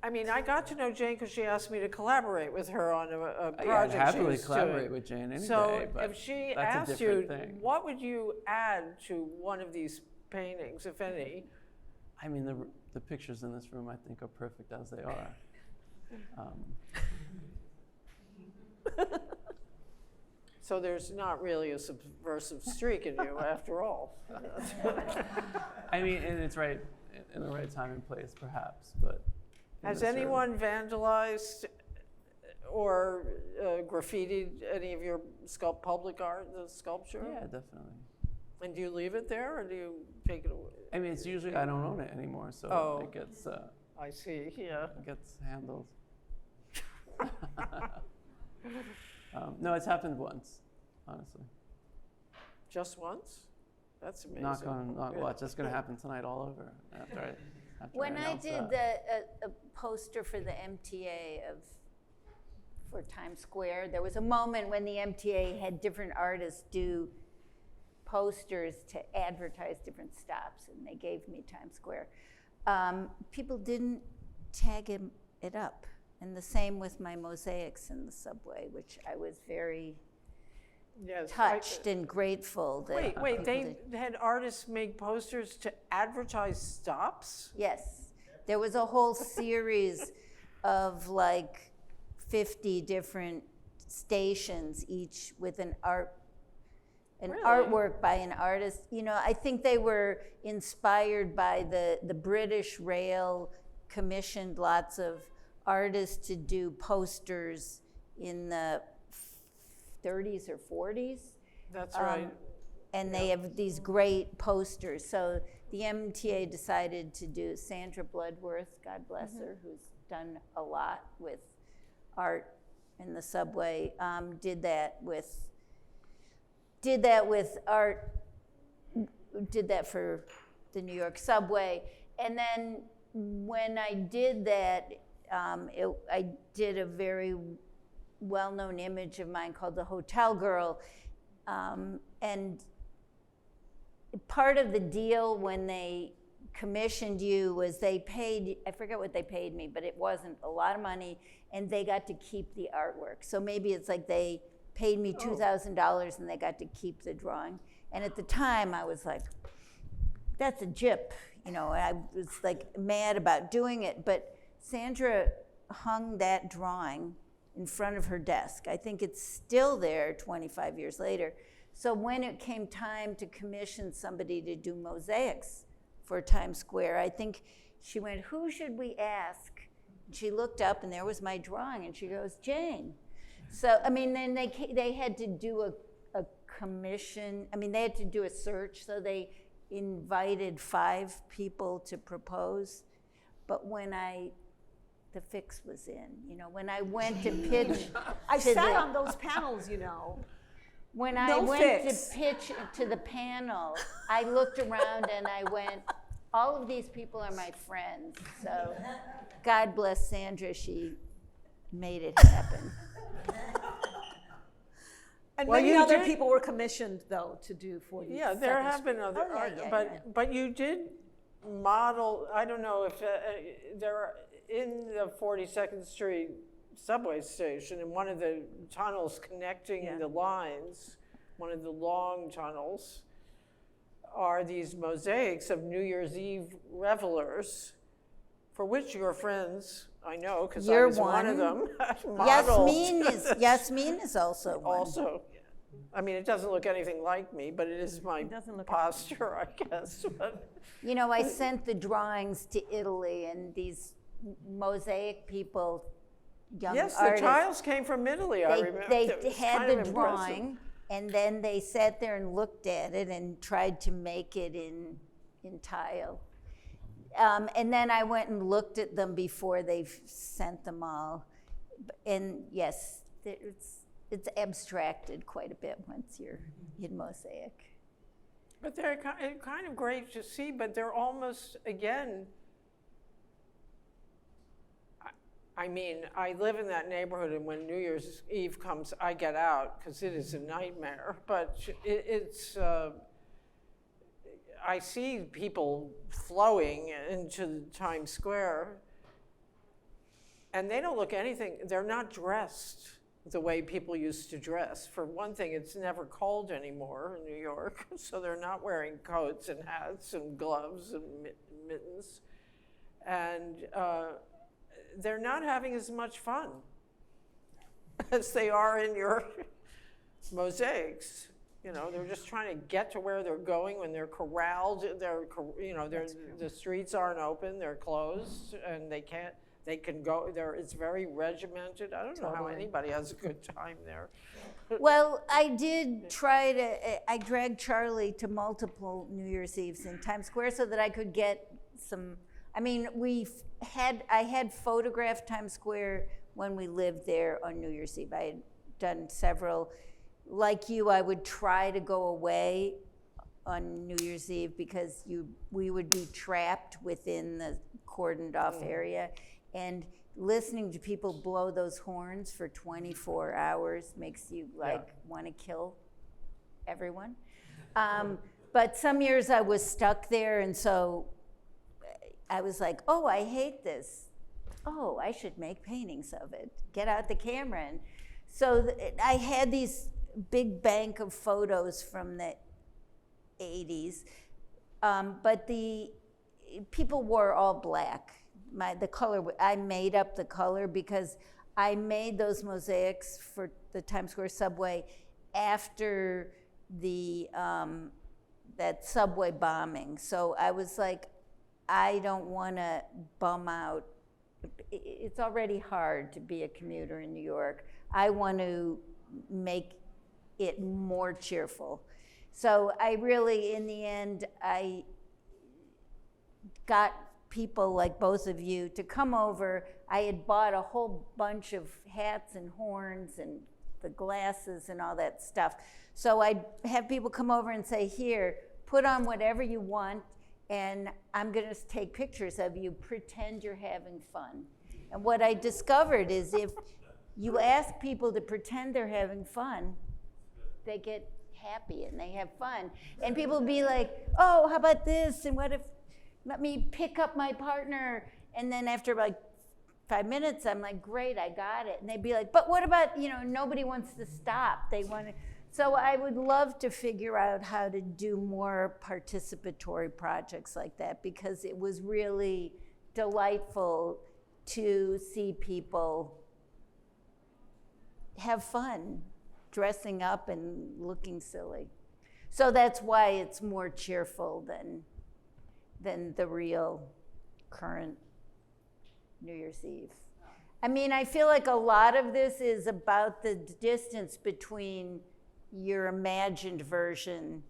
A: I mean, I got to know Jane because she asked me to collaborate with her on a project.
C: I'd
A: she
C: happily
A: was
C: collaborate
A: doing.
C: with Jane any
A: So
C: day, but
A: if she
C: that's a
A: asked you,
C: different thing.
A: what would you add to one of these paintings, if any?
C: I mean, the pictures in this room, I think, are perfect as they are.
A: So there's not really a subversive streak in you after all.
C: I mean, and it's right in the right time and place, perhaps, but.
A: Has anyone vandalized or graffitied any of your public art, the sculpture?
C: Yeah, definitely.
A: And do you leave it there, or do you take it away?
C: I mean, it's usually, I don't own it anymore, so
A: Oh.
C: it gets,
A: I see, yeah.
C: gets handled. No, it's happened once, honestly.
A: Just once? That's amazing.
C: Knock on
A: Yeah.
C: watch. That's going to happen tonight all over after
B: When I
C: announce
B: did
C: that.
B: a poster for the MTA for Times Square, there was a moment when the MTA had different artists do posters to advertise different stops, and they gave me Times Square. People didn't tag it up, and the same with my mosaics in the subway, which I was very
A: Yes,
B: touched and grateful that
A: Wait,
B: people
A: they
B: did.
A: had artists make posters to advertise stops?
B: Yes, there was a whole series of like 50 different stations, each with an
A: Really?
B: artwork by an artist. You know, I think they were inspired by the British Rail commissioned lots of artists to do posters in the 30s or 40s.
A: That's right.
B: And they have these great posters. So the MTA decided to do Sandra Bloodworth, God bless her, who's done a lot with art in the subway, did that for the New York subway. And then when I did that, I did a very well-known image of mine called the Hotel Girl. And part of the deal when they commissioned you was they paid, I forget what they paid me, but it wasn't a lot of money, and they got to keep the artwork. So maybe it's like they paid me $2,000 and they got to keep the drawing. And at the time I was like, that's a gyp, you know, and I was like mad about doing it, but Sandra hung that drawing in front of her desk. I think it's still there 25 years later. So when it came time to commission somebody to do mosaics for Times Square, I think she went, who should we ask? And she looked up and there was my drawing and she goes, Jane. So, I mean, then they had to do a commission. I mean, they had to do a search, so they invited 5 people to propose. But when the fix was in, you know, when I went to pitch.
D: I sat on those panels, you know.
B: When I went to pitch to the panel, I looked around and I went, all of these people are my friends. So God bless Sandra, she made it happen.
D: And
A: Well,
D: many
A: you
D: other
A: did-
D: people were commissioned, though, to do for you.
A: Yeah, there have been other
B: Oh, yeah,
A: art,
B: yeah,
A: but you did model, I don't know if there are, in the 42nd Street subway station, in one of the tunnels connecting the lines, one of the long tunnels, are these mosaics of New Year's Eve revelers, for which your friends, I know, because I
B: You're
A: was one of
B: one.
A: them, modeled.
B: Yasmin is also one.
A: Also, I mean, it doesn't look anything like me, but it is my posture, I guess.
B: You know, I sent the drawings to Italy, and these mosaic people, young
A: Yes,
B: artists,
A: the tiles came from Italy, I remember.
B: they
A: It was
B: had
A: kind
B: the
A: of impressive.
B: drawing, and then they sat there and looked at it and tried to make it in tile. And then I went and looked at them before they sent them all. And yes, it's abstracted quite a bit once you're in mosaic.
A: But they're kind of great to see, but they're almost, again, I mean, I live in that neighborhood, and when New Year's Eve comes, I get out because it is a nightmare. But it's I see people flowing into Times Square, and they don't look anything. They're not dressed the way people used to dress. For one thing, it's never cold anymore in New York, so they're not wearing coats and hats and gloves and mittens, and they're not having as much fun as they are in your mosaics. You know, they're just trying to get to where they're going. When they're corralled, the streets aren't open, they're closed, and they can go there. It's very regimented. I don't know how anybody has a good time there.
B: Well, I did I dragged Charlie to multiple New Year's Eves in Times Square so that I could get some, I mean, I had photographed Times Square when we lived there on New Year's Eve. I had done several. Like you, I would try to go away on New Year's Eve because we would be trapped within the cordoned off area. And listening to people blow those horns for 24 hours makes you want to kill everyone. But some years I was stuck there, and so I was like, oh, I hate this. Oh, I should make paintings of it. Get out the camera. And so I had these big bank of photos from the 80s, but the people wore all black. The color, I made up the color because I made those mosaics for the Times Square subway after the that subway bombing. So I was like, I don't want to bum out. It's already hard to be a commuter in New York. I want to make it more cheerful. So I really, in the end, I got people like both of you to come over. I had bought a whole bunch of hats and horns and the glasses and all that stuff. So I'd have people come over and say, here, put on whatever you want, and I'm gonna take pictures of you, pretend you're having fun. And what I discovered is if you ask people to pretend they're having fun, they get happy and they have fun. And people be like, oh, how about this? And what if, let me pick up my partner. And then after like 5 minutes, I'm like, great, I got it. And they'd be like, but what about, nobody wants to stop. They want to. So I would love to figure out how to do more participatory projects like that, because it was really delightful to see people have fun dressing up and looking silly. So that's why it's more cheerful than the real current New Year's Eve. I mean, I feel like a lot of this is about the distance between your imagined version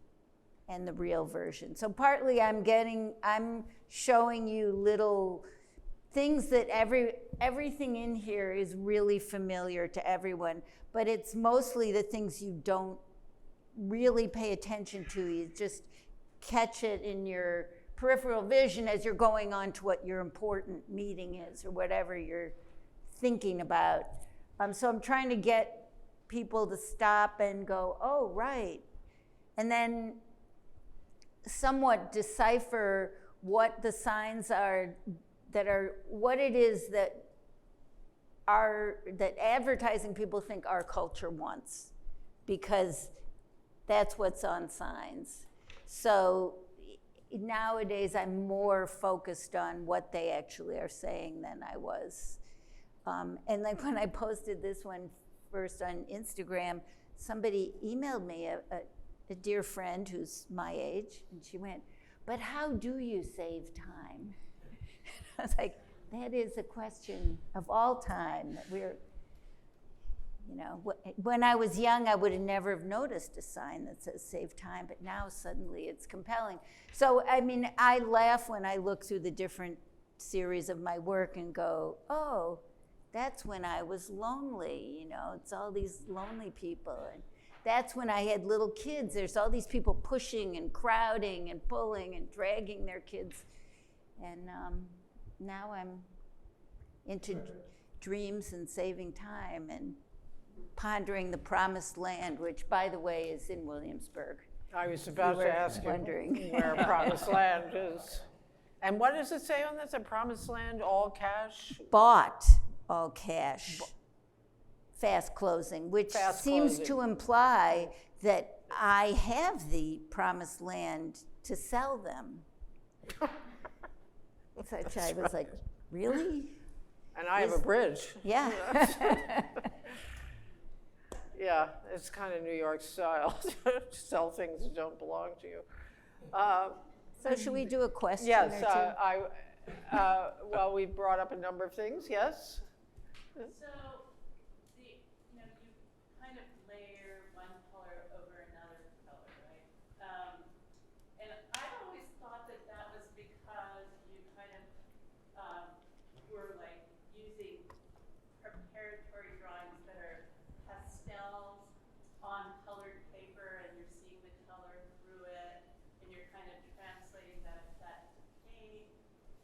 B: and the real version. So partly I'm showing you little things that everything in here is really familiar to everyone, but it's mostly the things you don't really pay attention to. You just catch it in your peripheral vision as you're going on to what your important meeting is or whatever you're thinking about. So I'm trying to get people to stop and go, oh, right. And then somewhat decipher what the signs are that are, what it is that advertising people think our culture wants, because that's what's on signs. So nowadays I'm more focused on what they actually are saying than I was. And like when I posted this one first on Instagram, somebody emailed me, a dear friend who's my age, and she went, but how do you save time? I was like, that is a question of all time. That we're, when I was young, I would have never have noticed a sign that says save time, but now suddenly it's compelling. So, I mean, I laugh when I look through the different series of my work and go, oh, that's when I was lonely, it's all these lonely people. And that's when I had little kids. There's all these people pushing and crowding and pulling and dragging their kids. And now I'm into dreams and saving time and pondering the promised land, which, by the way, is in Williamsburg.
A: I was about to ask you
B: wondering.
A: where Promised Land is. And what does it say on this? A Promised Land, all cash?
B: Bought all cash, fast closing, which
A: Fast
B: seems
A: closing.
B: to imply that I have the promised land to sell them. Which I was like, really?
A: And I have a bridge.
B: Yeah.
A: Yeah, it's kind of New York style. Sell things that don't belong to you.
B: So should we do a question
A: Yes,
B: or two?
A: well, we brought up a number of things, yes?
E: So, you kind of layer one color over another color, right? And I've always thought that that was because you kind of were like using preparatory drawings that are pastels on colored paper, and you're seeing the color through it, and you're kind of translating that to paint.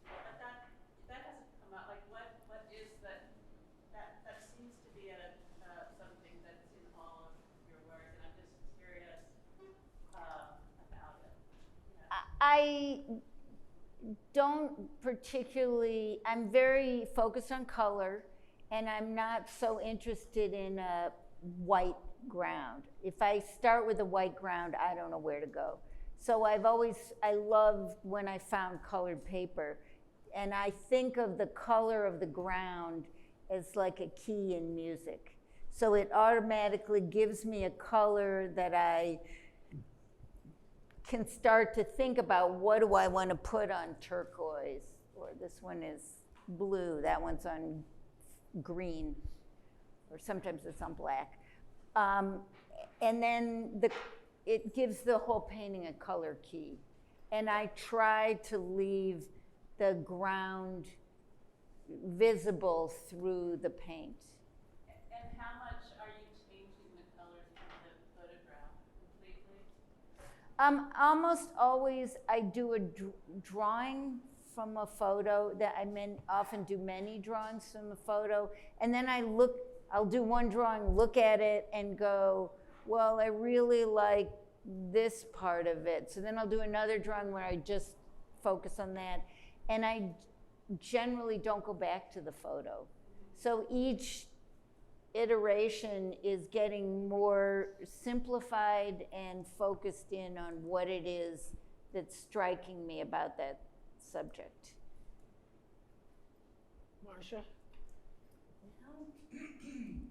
E: But that hasn't come out. Like, what is that? That seems to be something that's in all of your work, and I'm just curious about it.
B: I don't particularly, I'm very focused on color, and I'm not so interested in a white ground. If I start with a white ground, I don't know where to go. So I love when I found colored paper, and I think of the color of the ground as like a key in music. So it automatically gives me a color that I can start to think about, what do I want to put on turquoise? Or this one is blue, that one's on green, or sometimes it's on black. And then it gives the whole painting a color key. And I try to leave the ground visible through the paint.
E: And how much are you changing the colors from the photograph completely?
B: Almost always I do a drawing from a photo. That I often do many drawings from a photo, and then I'll do one drawing, look at it, and go, well, I really like this part of it. So then I'll do another drawing where I just focus on that, and I generally don't go back to the photo. So each iteration is getting more simplified and focused in on what it is that's striking me about that subject.
A: Marcia?
F: How, in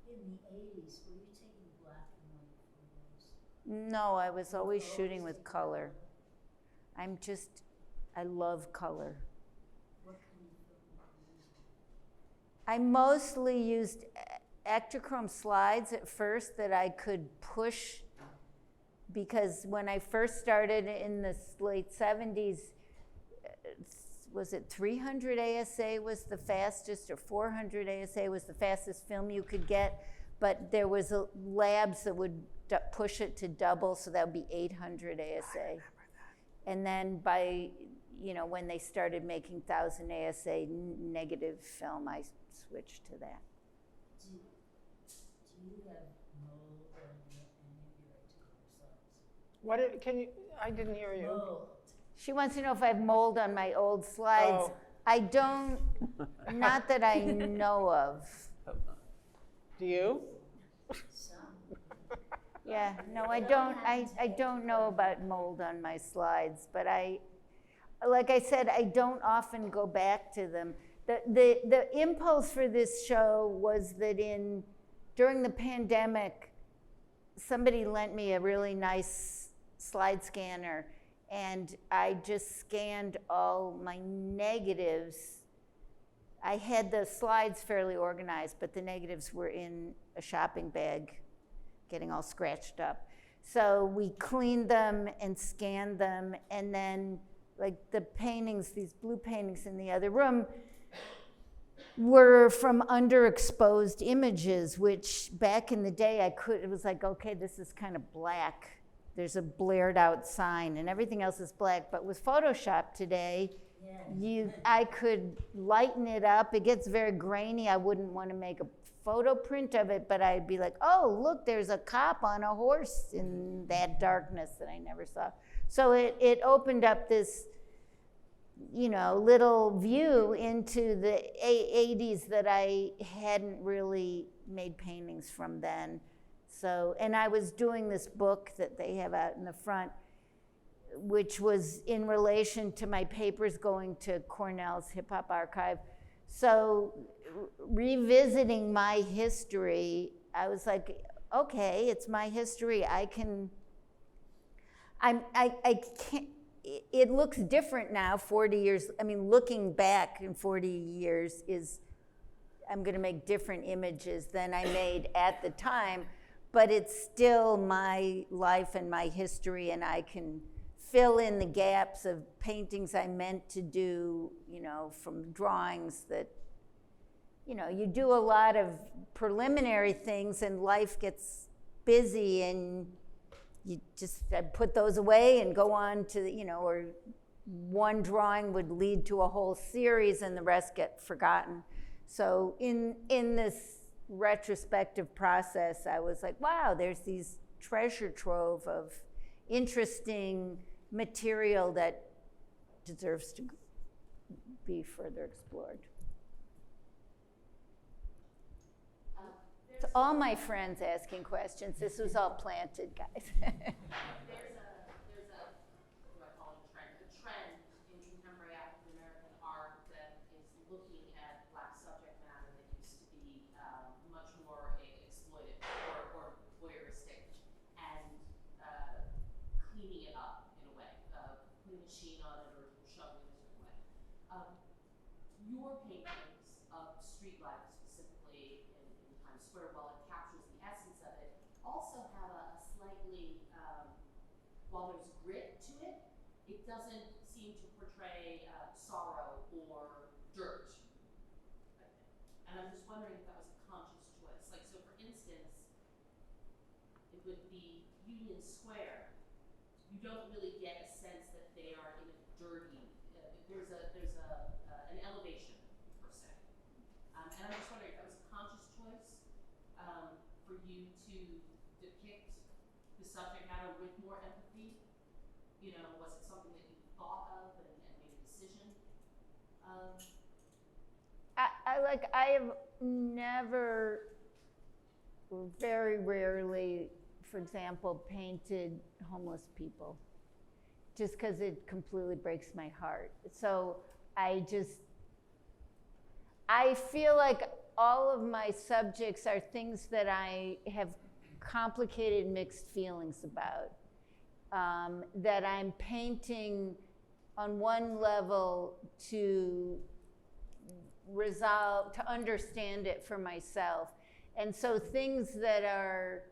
F: the 80s, were you taking black and white photos?
B: No, I was always shooting with color. I love color.
F: What kind of film were you using?
B: I mostly used Ektachrome slides at first that I could push, because when I first started in the late 70s, was it 300 ASA was the fastest, or 400 ASA was the fastest film you could get, but there was labs that would push it to double, so that would be 800 ASA. And then by, when they started making 1000 ASA negative film, I switched to that.
F: Do you have mold on any of your Ektachrome slides?
A: I didn't hear you.
F: Mold.
B: She wants to know if I have mold on my old slides.
A: Oh.
B: I don't, not that I know of.
A: Do you?
F: Some.
B: Yeah, no, I don't. I don't know about mold on my slides, but like I said, I don't often go back to them. The impulse for this show was that during the pandemic, somebody lent me a really nice slide scanner, and I just scanned all my negatives. I had the slides fairly organized, but the negatives were in a shopping bag, getting all scratched up. So we cleaned them and scanned them, and then like the paintings, these blue paintings in the other room, were from underexposed images, which back in the day it was like, okay, this is kind of black. There's a blared out sign and everything else is black. But with Photoshop today,
F: Yes.
B: I could lighten it up. It gets very grainy. I wouldn't want to make a photo print of it, but I'd be like, oh, look, there's a cop on a horse in that darkness that I never saw. So it opened up this, little view into the 80s that I hadn't really made paintings from then. So, and I was doing this book that they have out in the front, which was in relation to my papers going to Cornell's Hip Hop Archive. So revisiting my history, I was like, okay, it's my history. I can't, it looks different now, 40 years. I mean, looking back in 40 years I'm gonna make different images than I made at the time, but it's still my life and my history, and I can fill in the gaps of paintings I meant to do, from drawings that, you do a lot of preliminary things and life gets busy and you just put those away and go on to, or one drawing would lead to a whole series and the rest get forgotten. So in this retrospective process, I was like, wow, there's these treasure trove of interesting material that deserves to be further explored. So all my friends asking questions. This was all planted, guys.
G: There's a what do I call it, a trend in contemporary African American art that is looking at Black subject matter that used to be much more exploited or voyeuristic and cleaning it up in a way, putting a sheen on it or shoving it in a certain way. Your paintings of street life, specifically in Times Square, while it captures the essence of it, also have a slightly, while there's grit to it, it doesn't seem to portray sorrow or dirt. And I'm just wondering if that was a conscious choice. Like, so for instance, it would be Union Square. You don't really get a sense that they are in a dirty, there's an elevation, per se. And I'm just wondering if that was a conscious choice for you to depict the subject matter with more empathy? Was it something that you thought of and made a decision of?
B: I have never, very rarely, for example, painted homeless people, just because it completely breaks my heart. So I feel like all of my subjects are things that I have complicated mixed feelings about, that I'm painting on one level to resolve, to understand it for myself. And so things that are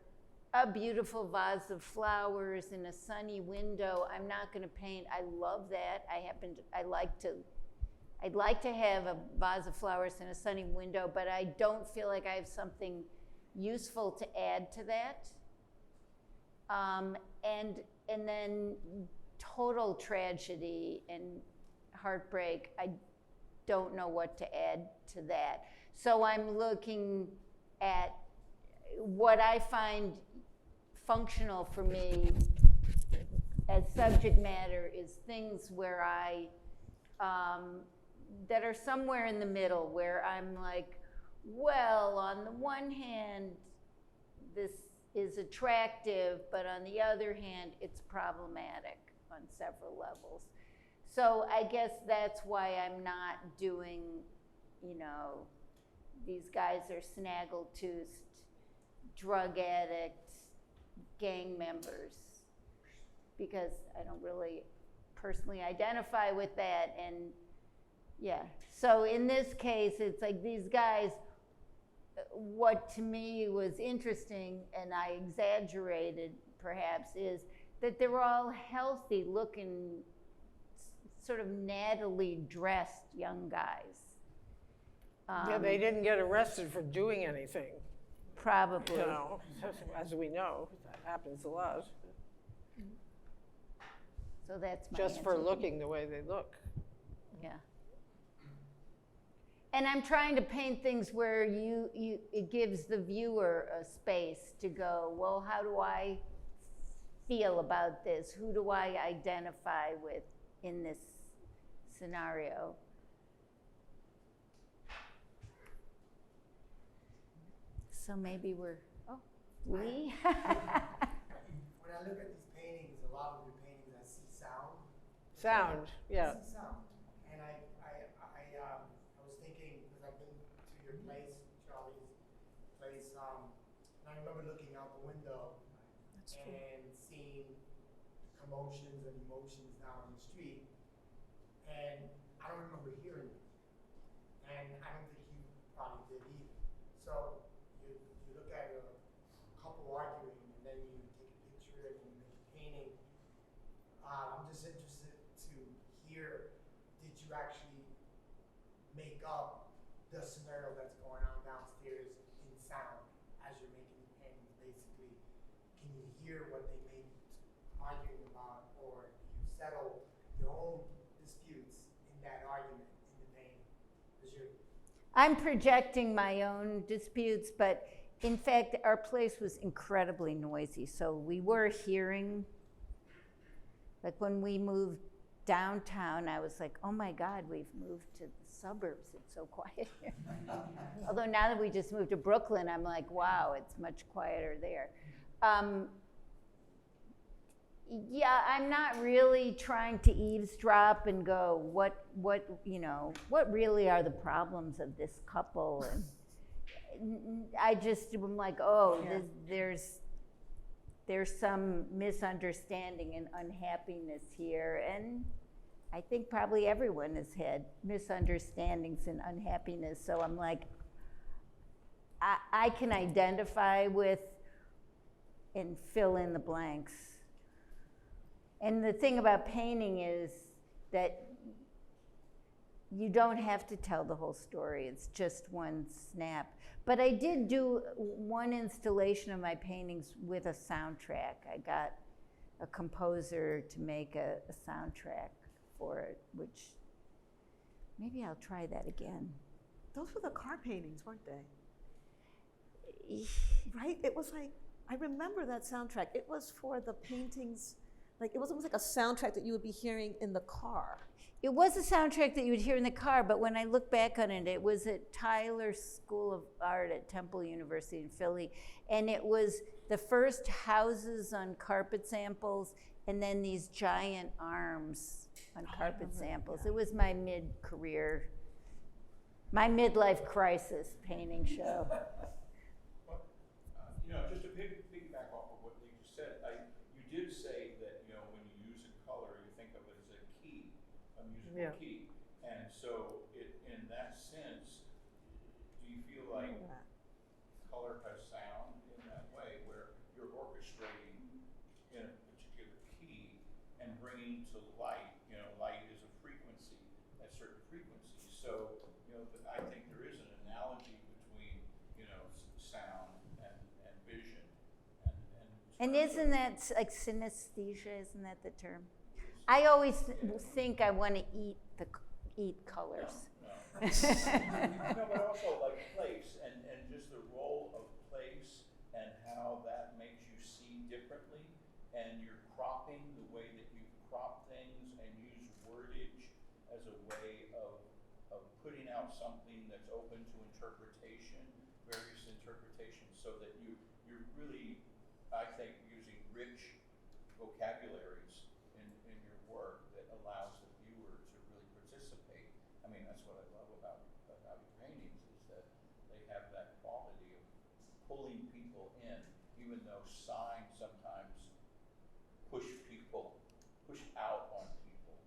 B: a beautiful vase of flowers in a sunny window, I'm not going to paint. I love that. I'd like to have a vase of flowers in a sunny window, but I don't feel like I have something useful to add to that. And then total tragedy and heartbreak, I don't know what to add to that. So I'm looking at what I find functional for me as subject matter is things where that are somewhere in the middle, where I'm like, well, on the one hand, this is attractive, but on the other hand, it's problematic on several levels. So I guess that's why I'm not doing, these guys are snaggle-toothed, drug addicts, gang members, because I don't really personally identify with that. And yeah, so in this case, it's like these guys, what to me was interesting, and I exaggerated perhaps, is that they're all healthy looking, sort of nattily dressed young guys.
A: Yeah, they didn't get arrested for doing anything.
B: Probably.
A: As we know, that happens a lot.
B: So that's my
A: Just for
B: answer.
A: looking the way they look.
B: Yeah. And I'm trying to paint things where it gives the viewer a space to go, well, how do I feel about this? Who do I identify with in this scenario? So maybe Lee?
H: When I look at these paintings, a lot of the paintings, I see sound.
A: Sound, yeah.
H: I see sound. And I was thinking, because I've been to your place, Charlie's place, and I remember looking out the window and seeing commotions and emotions down the street. And I don't remember hearing it. And I don't think you probably did either. So you look at a couple arguing, and then you take a picture and you make a painting. I'm just interested to hear, did you actually make up the scenario that's going on downstairs in sound as you're making the paintings? Basically, can you hear what they may be arguing about, or do you settle your own disputes in that argument in the painting?
B: I'm projecting my own disputes, but in fact, our place was incredibly noisy. So we were hearing, like when we moved downtown, I was like, oh my God, we've moved to the suburbs. It's so quiet here. Although now that we just moved to Brooklyn, I'm like, wow, it's much quieter there. Yeah, I'm not really trying to eavesdrop and go, what really are the problems of this couple? And I just am like, oh, there's some misunderstanding and unhappiness here. And I think probably everyone has had misunderstandings and unhappiness. So I'm like, I can identify with and fill in the blanks. And the thing about painting is that you don't have to tell the whole story. It's just one snap. But I did do one installation of my paintings with a soundtrack. I got a composer to make a soundtrack for it, which maybe I'll try that again.
D: Those were the car paintings, weren't they? Right? It was like, I remember that soundtrack. It was for the paintings, like it was almost like a soundtrack that you would be hearing in the car.
B: It was a soundtrack that you would hear in the car, but when I look back on it, it was at Tyler School of Art at Temple University in Philly, and it was the first houses on carpet samples, and then these giant arms on carpet samples. It was my mid-career, my midlife crisis painting show.
I: Well, just to piggyback off of what Lee just said, you did say that, when you use a color, you think of it as a key, a musical key. And so in that sense, do you feel like color has sound in that way, where you're orchestrating in a particular key and bringing to light, light is a frequency, at certain frequencies. So, I think there is an analogy between, sound and vision. And
B: isn't that like synesthesia? Isn't that the term? I always think I want to eat colors.
I: No, but also like place and just the role of place and how that makes you see differently, and you're cropping the way that you crop things and use wordage as a way of putting out something that's open to interpretation, various interpretations, so that you're really, I think, using rich vocabularies in your work that allows the viewer to really participate. I mean, that's what I love about your paintings, is that they have that quality of pulling people in, even though signs sometimes push out on people,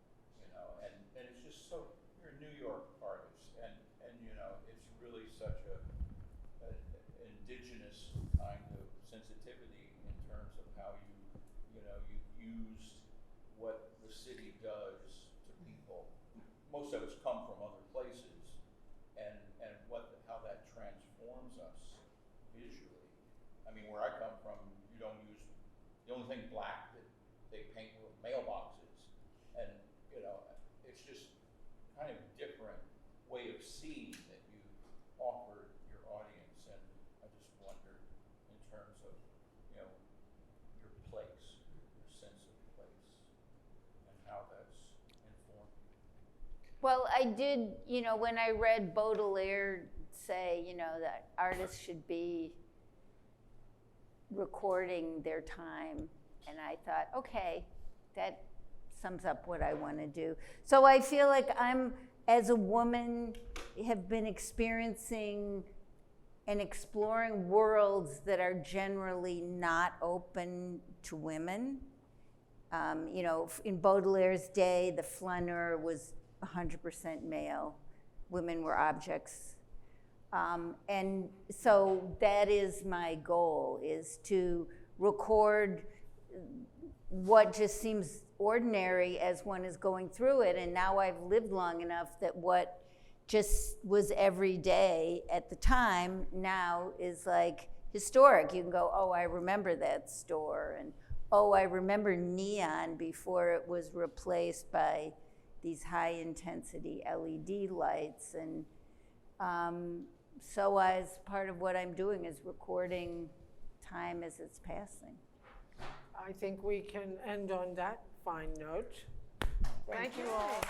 I: and it's just so, you're a New York artist, and it's really such an indigenous kind of sensitivity in terms of how you used what the city does to people. Most of us come from other places, and how that transforms us visually. I mean, where I come from, you don't use, the only thing black that they paint were mailboxes, and it's just kind of
B: Well, I did, when I read Baudelaire say, that artists should be recording their time, and I thought, okay, that sums up what I want to do. So I feel like I'm, as a woman, have been experiencing and exploring worlds that are generally not open to women. In Baudelaire's day, the flaneur was 100% male. Women were objects. And so that is my goal, is to record what just seems ordinary as one is going through it. And now I've lived long enough that what just was every day at the time now is like historic. You can go, oh, I remember that store. And oh, I remember neon before it was replaced by these high intensity LED lights. And so as part of what I'm doing is recording time as it's passing.
A: I think we can end on that fine note. Thank you all.